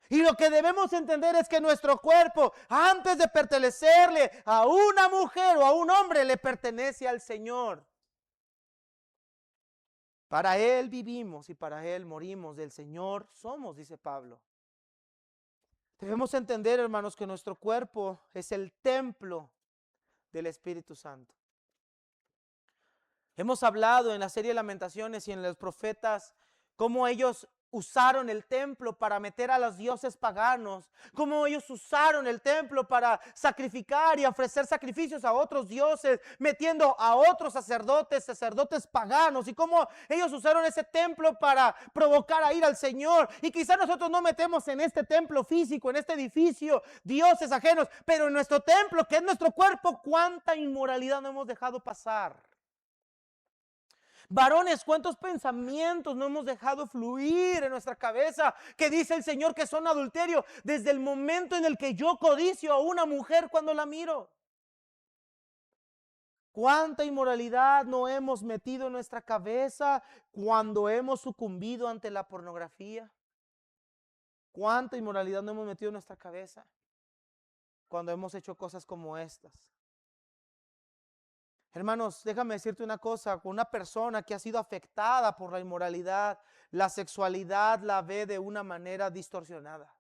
Y lo que debemos entender es que nuestro cuerpo, antes de pertenecerle a una mujer o a un hombre, le pertenece al Señor. Para Él vivimos y para Él morimos. Del Señor somos, dice Pablo. Debemos entender, hermanos, que nuestro cuerpo es el templo del Espíritu Santo. Hemos hablado en la serie de Lamentaciones y en los profetas cómo ellos usaron el templo para meter a los dioses paganos, cómo ellos usaron el templo para sacrificar y ofrecer sacrificios a otros dioses, metiendo a otros sacerdotes paganos, y cómo ellos usaron ese templo para provocar a ir al Señor. Y quizás nosotros no metemos en este templo físico, en este edificio, dioses ajenos, pero en nuestro templo, que es nuestro cuerpo, cuánta inmoralidad no hemos dejado pasar. Varones, ¿cuántos pensamientos no hemos dejado fluir en nuestra cabeza que dice el Señor que son adulterio desde el momento en el que yo codicio a una mujer cuando la miro? ¿Cuánta inmoralidad no hemos metido en nuestra cabeza cuando hemos sucumbido ante la pornografía? ¿Cuánta inmoralidad no hemos metido en nuestra cabeza cuando hemos hecho cosas como estas? Hermanos, déjame decirte una cosa, una persona que ha sido afectada por la inmoralidad, la sexualidad la ve de una manera distorsionada.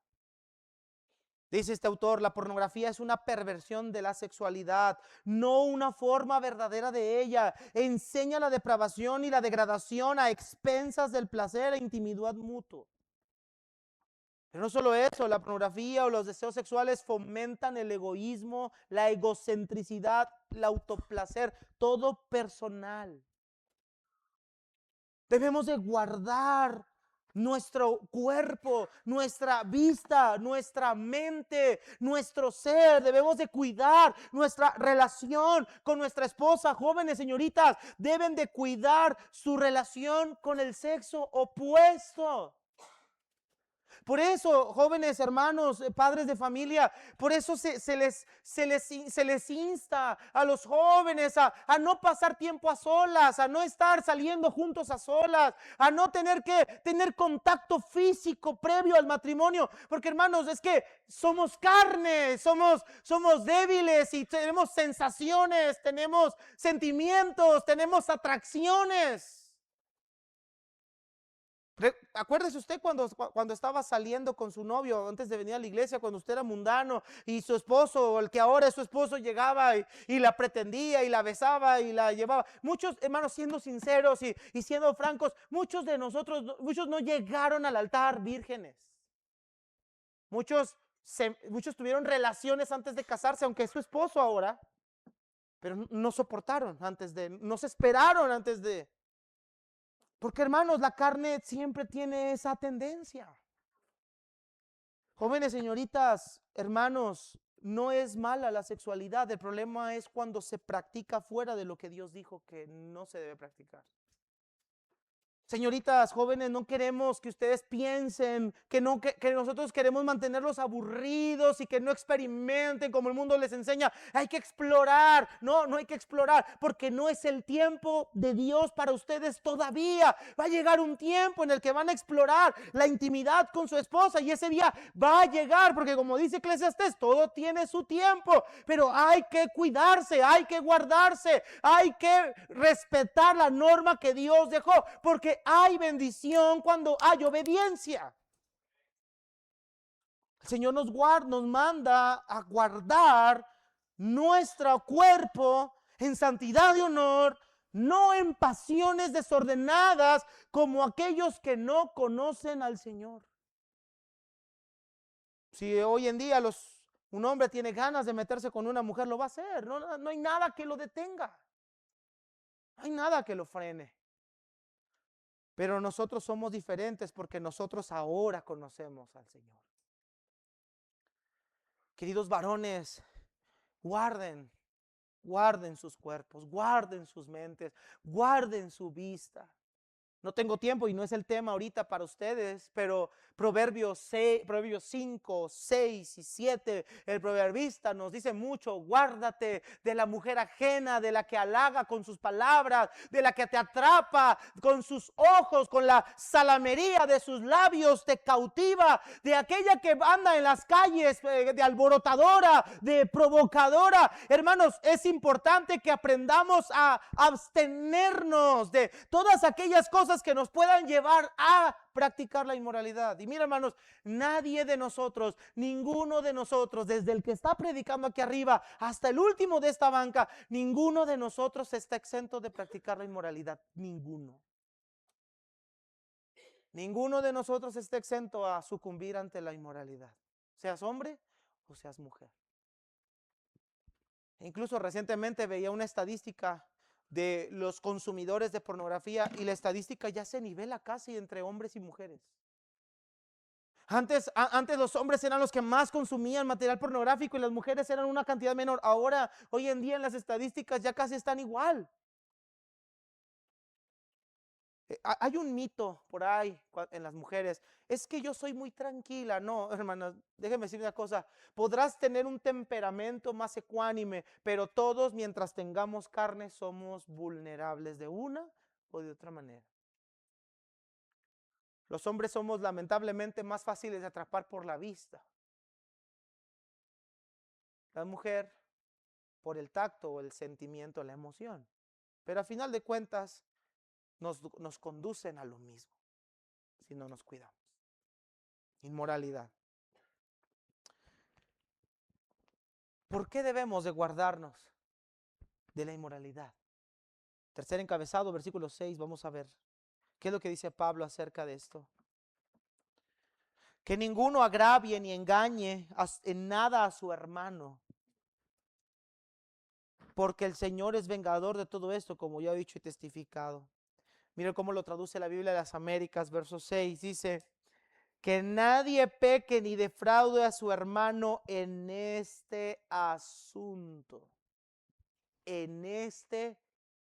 Dice este autor, la pornografía es una perversión de la sexualidad, no una forma verdadera de ella. Enseña la depravación y la degradación a expensas del placer e intimidad mutuo. Pero no solo eso, la pornografía o los deseos sexuales fomentan el egoísmo, la egocentricidad, el autoplacer, todo personal. Debemos de guardar nuestro cuerpo, nuestra vista, nuestra mente, nuestro ser. Debemos de cuidar nuestra relación con nuestra esposa. Jóvenes, señoritas, deben de cuidar su relación con el sexo opuesto. Por eso, jóvenes, hermanos, padres de familia, por eso se les insta a los jóvenes a no pasar tiempo a solas, a no estar saliendo juntos a solas, a no tener que tener contacto físico previo al matrimonio. Porque, hermanos, es que somos carne, somos débiles y tenemos sensaciones, tenemos sentimientos, tenemos atracciones. Acuérdese usted cuando estaba saliendo con su novio antes de venir a la iglesia, cuando usted era mundano y su esposo, el que ahora es su esposo, llegaba y la pretendía y la besaba y la llevaba. Muchos hermanos, siendo sinceros y siendo francos, muchos de nosotros, muchos no llegaron al altar vírgenes. Muchos tuvieron relaciones antes de casarse, aunque es su esposo ahora, pero no soportaron no se esperaron antes de. Porque hermanos, la carne siempre tiene esa tendencia. Jóvenes, señoritas, hermanos, no es mala la sexualidad. El problema es cuando se practica fuera de lo que Dios dijo que no se debe practicar. Señoritas, jóvenes, no queremos que ustedes piensen que nosotros queremos mantenerlos aburridos y que no experimenten como el mundo les enseña. Hay que explorar. No hay que explorar porque no es el tiempo de Dios para ustedes todavía. Va a llegar un tiempo en el que van a explorar la intimidad con su esposa y ese día va a llegar porque como dice Eclesiastés, todo tiene su tiempo. Pero hay que cuidarse, hay que guardarse, hay que respetar la norma que Dios dejó porque hay bendición cuando hay obediencia. El Señor nos manda a guardar nuestro cuerpo en santidad y honor, no en pasiones desordenadas como aquellos que no conocen al Señor. Si hoy en día un hombre tiene ganas de meterse con una mujer, lo va a hacer. No hay nada que lo detenga. No hay nada que lo frene. Pero nosotros somos diferentes porque nosotros ahora conocemos al Señor. Queridos varones, guarden sus cuerpos, guarden sus mentes, guarden su vista. No tengo tiempo y no es el tema ahorita para ustedes, pero Proverbios 5, 6 y 7, el proverbista nos dice mucho: guárdate de la mujer ajena, de la que halaga con sus palabras, de la que te atrapa con sus ojos, con la salamería de sus labios te cautiva, de aquella que anda en las calles de alborotadora, de provocadora. Hermanos, es importante que aprendamos a abstenernos de todas aquellas cosas que nos puedan llevar a practicar la inmoralidad. Y mira, hermanos, nadie de nosotros, ninguno de nosotros, desde el que está predicando aquí arriba hasta el último de esta banca, ninguno de nosotros está exento de practicar la inmoralidad. Ninguno de nosotros está exento a sucumbir ante la inmoralidad, seas hombre o seas mujer. Incluso recientemente veía una estadística de los consumidores de pornografía y la estadística ya se nivela casi entre hombres y mujeres. Antes los hombres eran los que más consumían material pornográfico y las mujeres eran una cantidad menor. Ahora, hoy en día en las estadísticas ya casi están igual. Hay un mito por ahí en las mujeres: es que yo soy muy tranquila. No, hermanas, déjenme decir una cosa: podrás tener un temperamento más ecuánime, pero todos, mientras tengamos carne, somos vulnerables de una o de otra manera. Los hombres somos lamentablemente más fáciles de atrapar por la vista. La mujer por el tacto o el sentimiento, la emoción. Pero a final de cuentas nos conducen a lo mismo si no nos cuidamos. Inmoralidad. ¿Por qué debemos de guardarnos de la inmoralidad? Tercer encabezado, versículo 6, vamos a ver qué es lo que dice Pablo acerca de esto. Que ninguno agravie ni engañe en nada a su hermano, porque el Señor es vengador de todo esto, como ya he dicho y testificado. Mira cómo lo traduce la Biblia de las Américas, verso 6, dice: que nadie peque ni defraude a su hermano en este asunto. En este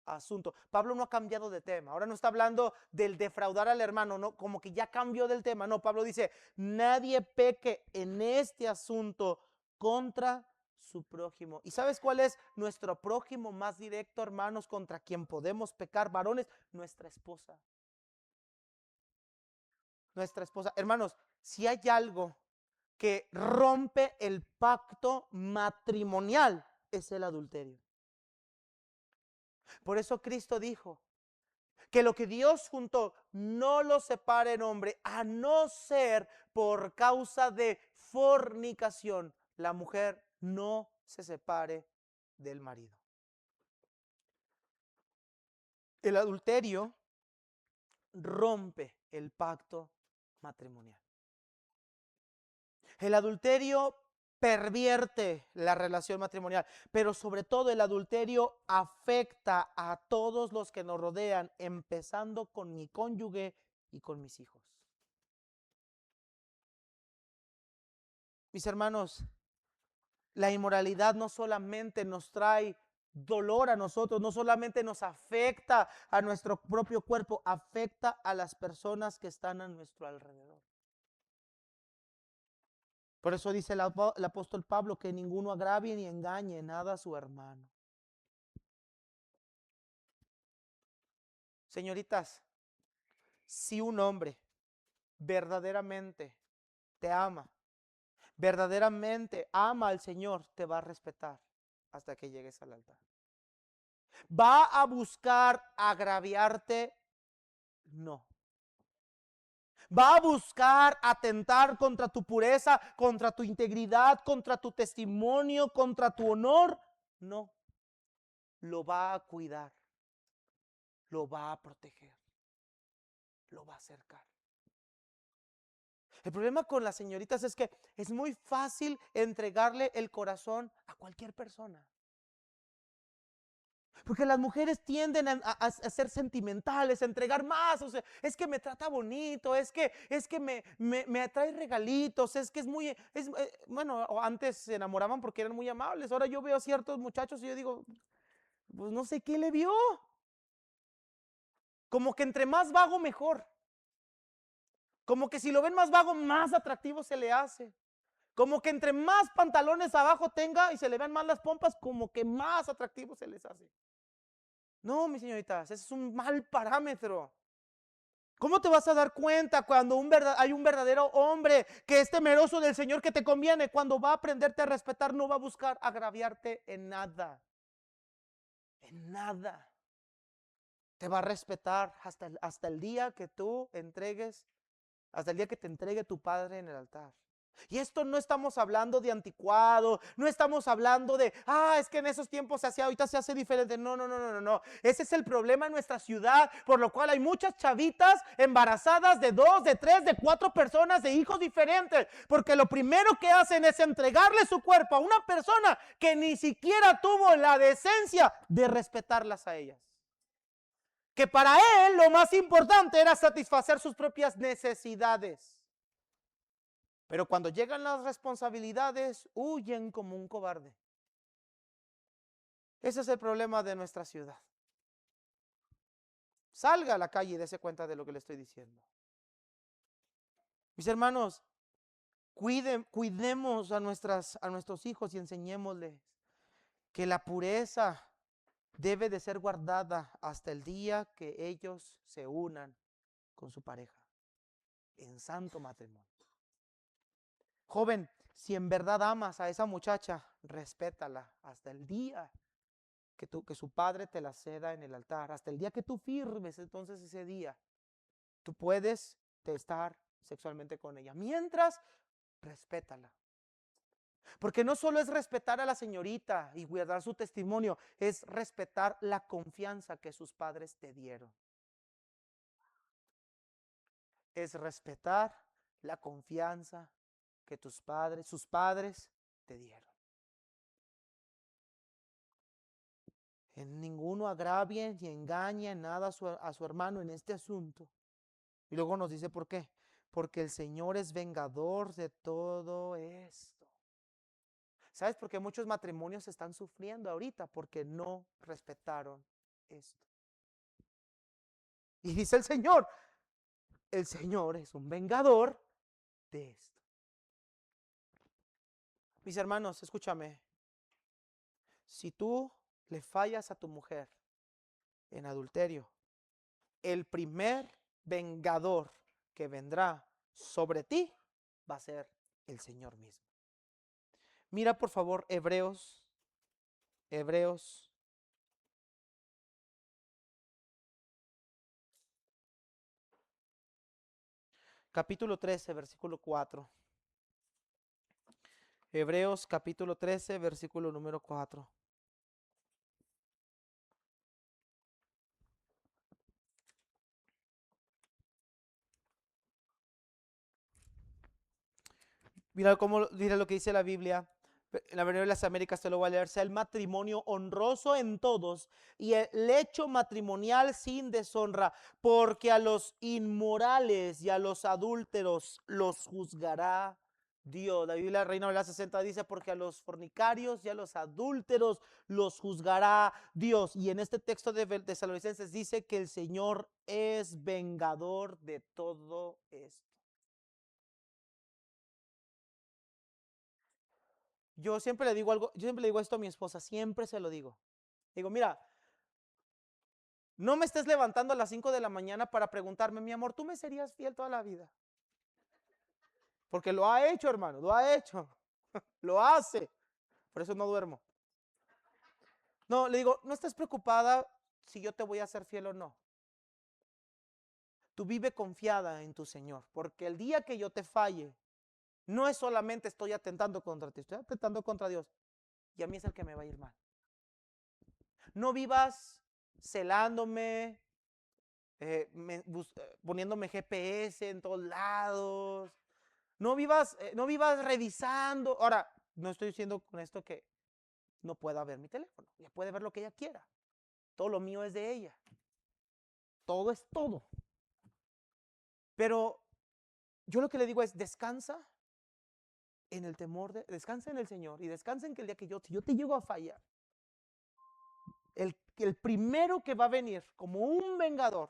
asunto. Pablo no ha cambiado de tema. Ahora no está hablando del defraudar al hermano, no, como que ya cambió del tema. No, Pablo dice: nadie peque en este asunto contra su prójimo. ¿Y sabes cuál es nuestro prójimo más directo, hermanos, contra quien podemos pecar, varones? Nuestra esposa. Nuestra esposa. Hermanos, si hay algo que rompe el pacto matrimonial, es el adulterio. Por eso Cristo dijo que lo que Dios juntó no lo separe el hombre, a no ser por causa de fornicación. La mujer no se separe del marido. El adulterio rompe el pacto matrimonial. El adulterio pervierte la relación matrimonial, pero sobre todo el adulterio afecta a todos los que nos rodean, empezando con mi cónyuge y con mis hijos. Mis hermanos, la inmoralidad no solamente nos trae dolor a nosotros, no solamente nos afecta a nuestro propio cuerpo, afecta a las personas que están a nuestro alrededor. Por eso dice el apóstol Pablo que ninguno agravie ni engañe nada a su hermano. Señoritas, si un hombre verdaderamente te ama, verdaderamente ama al Señor, te va a respetar hasta que llegues al altar. ¿Va a buscar agraviarte? No. ¿Va a buscar atentar contra tu pureza, contra tu integridad, contra tu testimonio, contra tu honor? No. Lo va a cuidar, lo va a proteger, lo va a acercar. El problema con las señoritas es que es muy fácil entregarle el corazón a cualquier persona. Porque las mujeres tienden a ser sentimentales, a entregar más. O sea, es que me trata bonito, es que me trae regalitos, es que es muy, bueno, antes se enamoraban porque eran muy amables. Ahora yo veo a ciertos muchachos y yo digo, pues no sé qué le vio. Como que entre más vago, mejor. Como que si lo ven más vago, más atractivo se le hace. Como que entre más pantalones abajo tenga y se le vean más las pompas, como que más atractivo se les hace. No, mis señoritas, ese es un mal parámetro. ¿Cómo te vas a dar cuenta cuando hay un verdadero hombre que es temeroso del Señor, que te conviene? Cuando va a aprenderte a respetar, no va a buscar agraviarte en nada. En nada. Te va a respetar hasta el día que tú entregues, hasta el día que te entregue tu Padre en el altar. Y esto no estamos hablando de anticuado, no estamos hablando de, es que en esos tiempos se hacía, ahorita se hace diferente. No, no, no, no, no. Ese es el problema en nuestra ciudad, por lo cual hay muchas chavitas embarazadas de 2, de 3, de 4 personas, de hijos diferentes, porque lo primero que hacen es entregarle su cuerpo a una persona que ni siquiera tuvo la decencia de respetarlas a ellas. Que para él lo más importante era satisfacer sus propias necesidades. Pero cuando llegan las responsabilidades, huyen como un cobarde. Ese es el problema de nuestra ciudad. Salga a la calle y dése cuenta de lo que le estoy diciendo. Mis hermanos, cuidemos a nuestros hijos y enseñémosles que la pureza debe de ser guardada hasta el día que ellos se unan con su pareja en santo matrimonio. Joven, si en verdad amas a esa muchacha, respétala hasta el día que su padre te la ceda en el altar, hasta el día que tú firmes. Entonces ese día tú puedes estar sexualmente con ella. Mientras, respétala. Porque no solo es respetar a la señorita y guardar su testimonio, es respetar la confianza que sus padres te dieron. Es respetar la confianza que sus padres te dieron. En ninguno agravie ni engañe nada a su hermano en este asunto. Y luego nos dice por qué. Porque el Señor es vengador de todo esto. ¿Sabes por qué muchos matrimonios están sufriendo ahorita? Porque no respetaron esto. Y dice el Señor es un vengador de esto. Mis hermanos, escúchame. Si tú le fallas a tu mujer en adulterio, el primer vengador que vendrá sobre ti va a ser el Señor mismo. Mira por favor Hebreos 12, capítulo 13, versículo 4. Hebreos capítulo 13, versículo número 4. Mira lo que dice la Biblia. En la Versión de las Américas te lo voy a leer. Sea el matrimonio honroso en todos y el lecho matrimonial sin deshonra, porque a los inmorales y a los adúlteros los juzgará Dios. La Biblia Reina Valera 60 dice, porque a los fornicarios y a los adúlteros los juzgará Dios. Y en este texto de Tesalonicenses dice que el Señor es vengador de todo esto. Yo siempre le digo algo, yo siempre le digo esto a mi esposa, siempre se lo digo. Digo, mira, no me estés levantando a las 5 de la mañana para preguntarme, mi amor, ¿tú me serías fiel toda la vida? Porque lo ha hecho, hermano, lo ha hecho, lo hace. Por eso no duermo. No, le digo, no estés preocupada si yo te voy a ser fiel o no. Tú vive confiada en tu Señor, porque el día que yo te falle, no es solamente estoy atentando contra ti, estoy atentando contra Dios. Y a mí es el que me va a ir mal. No vivas celándome, poniéndome GPS en todos lados. No vivas revisando. Ahora, no estoy diciendo con esto que no pueda ver mi teléfono. Ella puede ver lo que ella quiera. Todo lo mío es de ella. Todo es todo. Pero yo lo que le digo es, descansa en el temor, descansa en el Señor y descansa en que el día que si yo te llego a fallar, el primero que va a venir como un vengador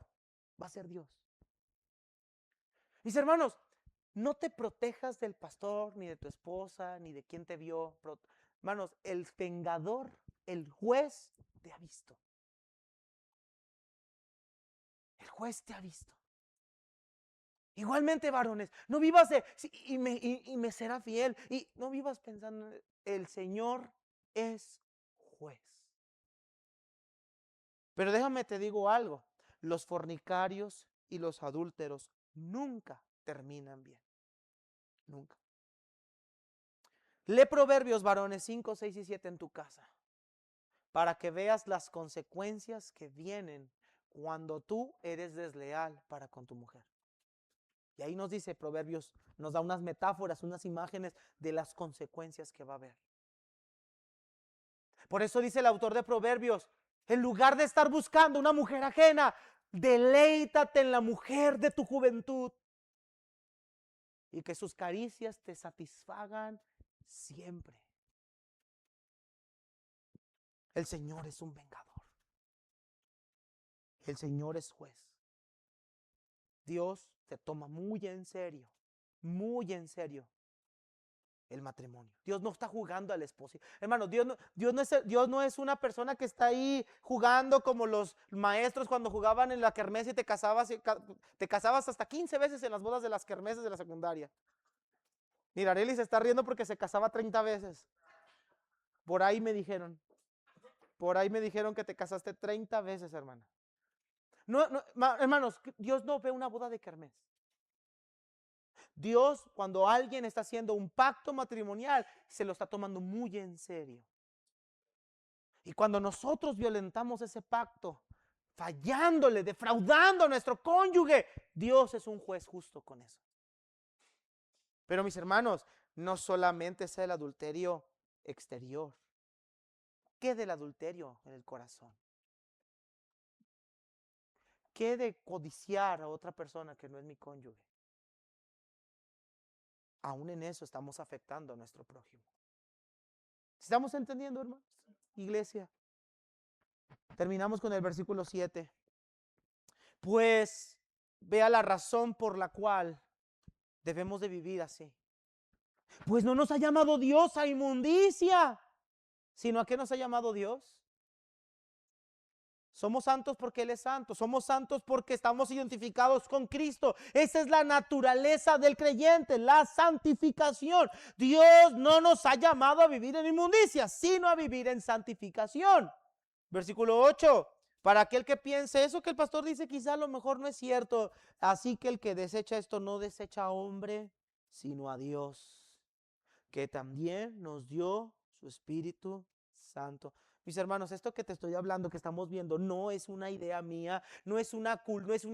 va a ser Dios. Mis hermanos, no te protejas del pastor, ni de tu esposa, ni de quien te vio. Hermanos, el vengador, el juez te ha visto. El juez te ha visto. Igualmente, varones, no vivas y me será fiel. Y no vivas pensando, el Señor es juez. Pero déjame te digo algo, los fornicarios y los adúlteros nunca terminan bien. Nunca. Lee Proverbios, varones 5, 6 y 7 en tu casa, para que veas las consecuencias que vienen cuando tú eres desleal para con tu mujer. Y ahí nos dice Proverbios, nos da unas metáforas, unas imágenes de las consecuencias que va a haber. Por eso dice el autor de Proverbios, en lugar de estar buscando una mujer ajena, deleítate en la mujer de tu juventud y que sus caricias te satisfagan siempre. El Señor es un vengador. El Señor es juez. Dios te toma muy en serio el matrimonio. Dios no está jugando al esposo. Hermano, Dios no es una persona que está ahí jugando como los maestros cuando jugaban en la kermés y te casabas hasta 15 veces en las bodas de las kermeses de la secundaria. Mira, Arely se está riendo porque se casaba 30 veces. Por ahí me dijeron que te casaste 30 veces, hermana. Hermanos, Dios no ve una boda de kermés. Dios, cuando alguien está haciendo un pacto matrimonial, se lo está tomando muy en serio. Y cuando nosotros violentamos ese pacto, fallándole, defraudando a nuestro cónyuge, Dios es un juez justo con eso. Pero mis hermanos, no solamente es el adulterio exterior. ¿Qué del adulterio en el corazón? ¿Qué de codiciar a otra persona que no es mi cónyuge? Aún en eso estamos afectando a nuestro prójimo. ¿Estamos entendiendo, hermanos? Iglesia. Terminamos con el versículo 7. Pues vea la razón por la cual debemos de vivir así. Pues no nos ha llamado Dios a inmundicia, sino a qué nos ha llamado Dios. Somos santos porque Él es santo. Somos santos porque estamos identificados con Cristo. Esa es la naturaleza del creyente, la santificación. Dios no nos ha llamado a vivir en inmundicia, sino a vivir en santificación. Versículo 8. Para aquel que piense eso que el pastor dice, quizá a lo mejor no es cierto. Así que el que desecha esto no desecha a hombre, sino a Dios, que también nos dio su Espíritu Santo. Mis hermanos, esto que te estoy hablando, que estamos viendo, no es una idea mía, no es una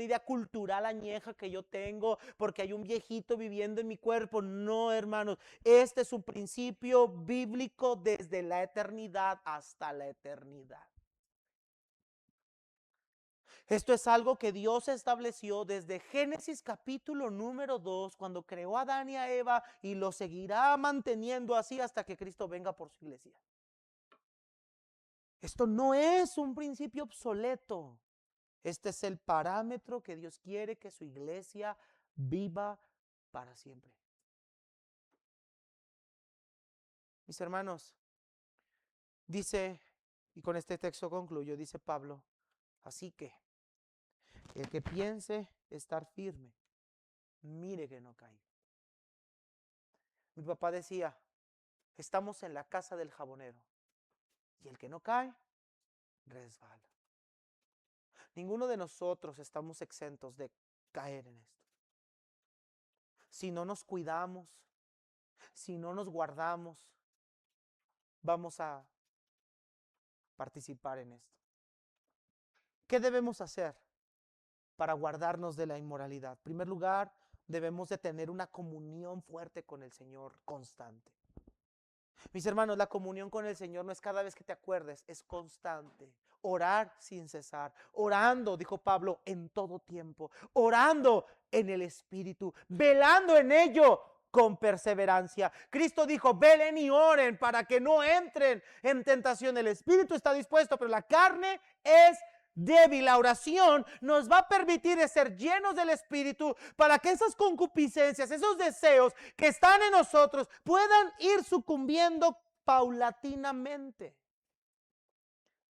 idea cultural añeja que yo tengo porque hay un viejito viviendo en mi cuerpo. No, hermanos, este es un principio bíblico desde la eternidad hasta la eternidad. Esto es algo que Dios estableció desde Génesis capítulo número 2, cuando creó a Adán y a Eva, y lo seguirá manteniendo así hasta que Cristo venga por su iglesia. Esto no es un principio obsoleto. Este es el parámetro que Dios quiere que su iglesia viva para siempre. Mis hermanos, dice, y con este texto concluyo, dice Pablo, así que el que piense estar firme, mire que no caiga. Mi papá decía, estamos en la casa del jabonero y el que no cae, resbala. Ninguno de nosotros estamos exentos de caer en esto. Si no nos cuidamos, si no nos guardamos, vamos a participar en esto. ¿Qué debemos hacer para guardarnos de la inmoralidad? En primer lugar, debemos de tener una comunión fuerte con el Señor constante. Mis hermanos, la comunión con el Señor no es cada vez que te acuerdes, es constante. Orar sin cesar, orando, dijo Pablo, en todo tiempo, orando en el Espíritu, velando en ello con perseverancia. Cristo dijo, velen y oren para que no entren en tentación. El Espíritu está dispuesto, pero la carne es débil. La oración nos va a permitir ser llenos del Espíritu para que esas concupiscencias, esos deseos que están en nosotros puedan ir sucumbiendo paulatinamente.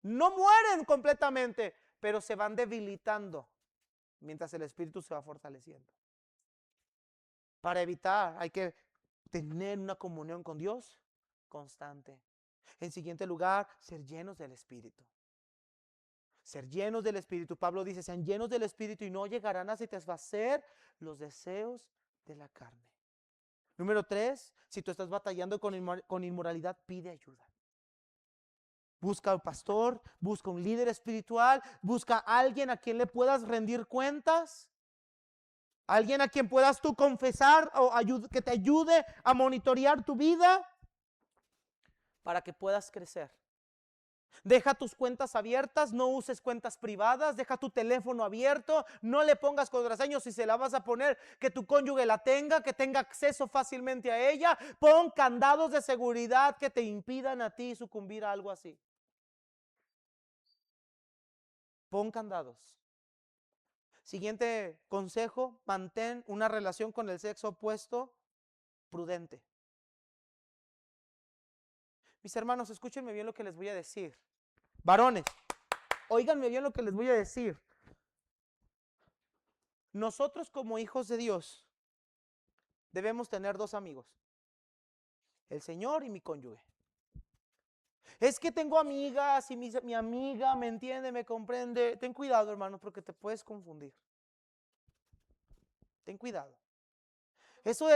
No mueren completamente, pero se van debilitando mientras el Espíritu se va fortaleciendo. Para evitar, hay que tener una comunión con Dios constante. En siguiente lugar, ser llenos del Espíritu. Ser llenos del Espíritu. Pablo dice, sean llenos del Espíritu y no llegarán a satisfacer los deseos de la carne. Número 3, si tú estás batallando con inmoralidad, pide ayuda. Busca un pastor, busca un líder espiritual, busca a alguien a quien le puedas rendir cuentas. Alguien a quien puedas tú confesar o que te ayude a monitorear tu vida para que puedas crecer. Deja tus cuentas abiertas, no uses cuentas privadas, deja tu teléfono abierto, no le pongas contraseña si se la vas a poner, que tu cónyuge la tenga, que tenga acceso fácilmente a ella. Pon candados de seguridad que te impidan a ti sucumbir a algo así. Pon candados. Siguiente consejo, mantén una relación con el sexo opuesto prudente. Mis hermanos, escúchenme bien lo que les voy a decir. Varones, óiganme bien lo que les voy a decir. Nosotros como hijos de Dios debemos tener dos amigos, el Señor y mi cónyuge. Es que tengo amigas y mi amiga me entiende, me comprende. Ten cuidado, hermano, porque te puedes confundir. Ten cuidado. Eso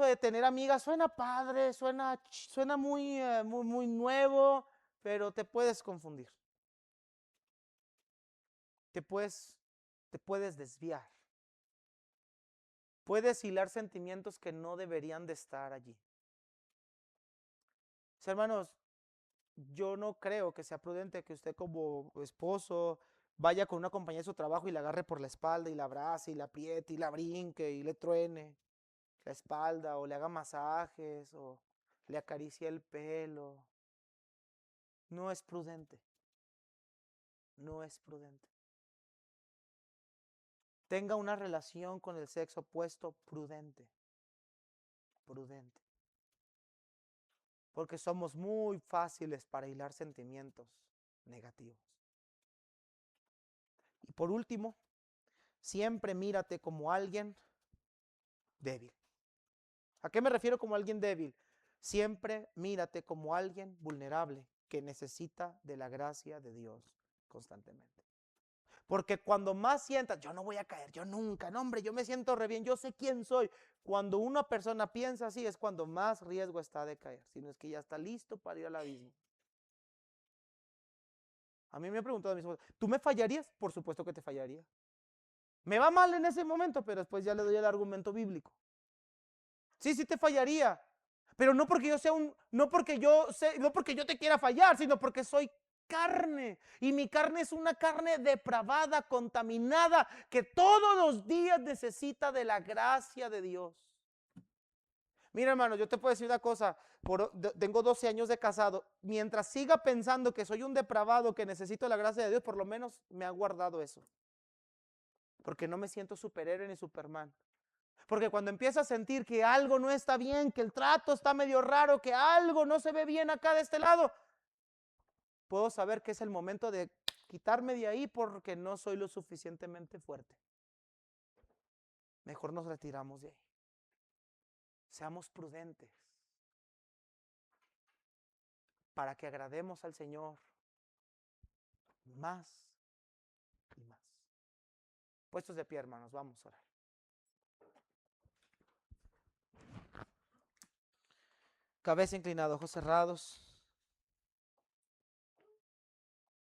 de tener amigas suena padre, suena muy nuevo, pero te puedes confundir. Te puedes desviar. Puedes hilar sentimientos que no deberían de estar allí. Hermanos, yo no creo que sea prudente que usted como esposo vaya con una compañera de su trabajo y la agarre por la espalda y la abrace y la apriete y la brinque y le truene la espalda o le haga masajes o le acaricie el pelo. No es prudente. No es prudente. Tenga una relación con el sexo opuesto prudente. Prudente. Porque somos muy fáciles para hilar sentimientos negativos. Y por último, siempre mírate como alguien débil. ¿A qué me refiero como alguien débil? Siempre mírate como alguien vulnerable que necesita de la gracia de Dios constantemente. Porque cuando más sientas, yo no voy a caer, yo nunca, no hombre, yo me siento re bien, yo sé quién soy. Cuando una persona piensa así es cuando más riesgo está de caer, sino es que ya está listo para ir al abismo. A mí me han preguntado a mis hijos, ¿tú me fallarías? Por supuesto que te fallaría. Me va mal en ese momento, pero después ya le doy el argumento bíblico. Sí, sí te fallaría, pero no porque yo sea no porque yo te quiera fallar, sino porque soy carne y mi carne es una carne depravada, contaminada, que todos los días necesita de la gracia de Dios. Mira, hermano, yo te puedo decir una cosa, tengo 12 años de casado, mientras siga pensando que soy un depravado, que necesito la gracia de Dios, por lo menos me ha guardado eso, porque no me siento superhéroe ni superman. Porque cuando empiezo a sentir que algo no está bien, que el trato está medio raro, que algo no se ve bien acá de este lado, puedo saber que es el momento de quitarme de ahí porque no soy lo suficientemente fuerte. Mejor nos retiramos de ahí. Seamos prudentes para que agrademos al Señor más y más. Puestos de pie, hermanos, vamos a orar. Cabeza inclinada, ojos cerrados.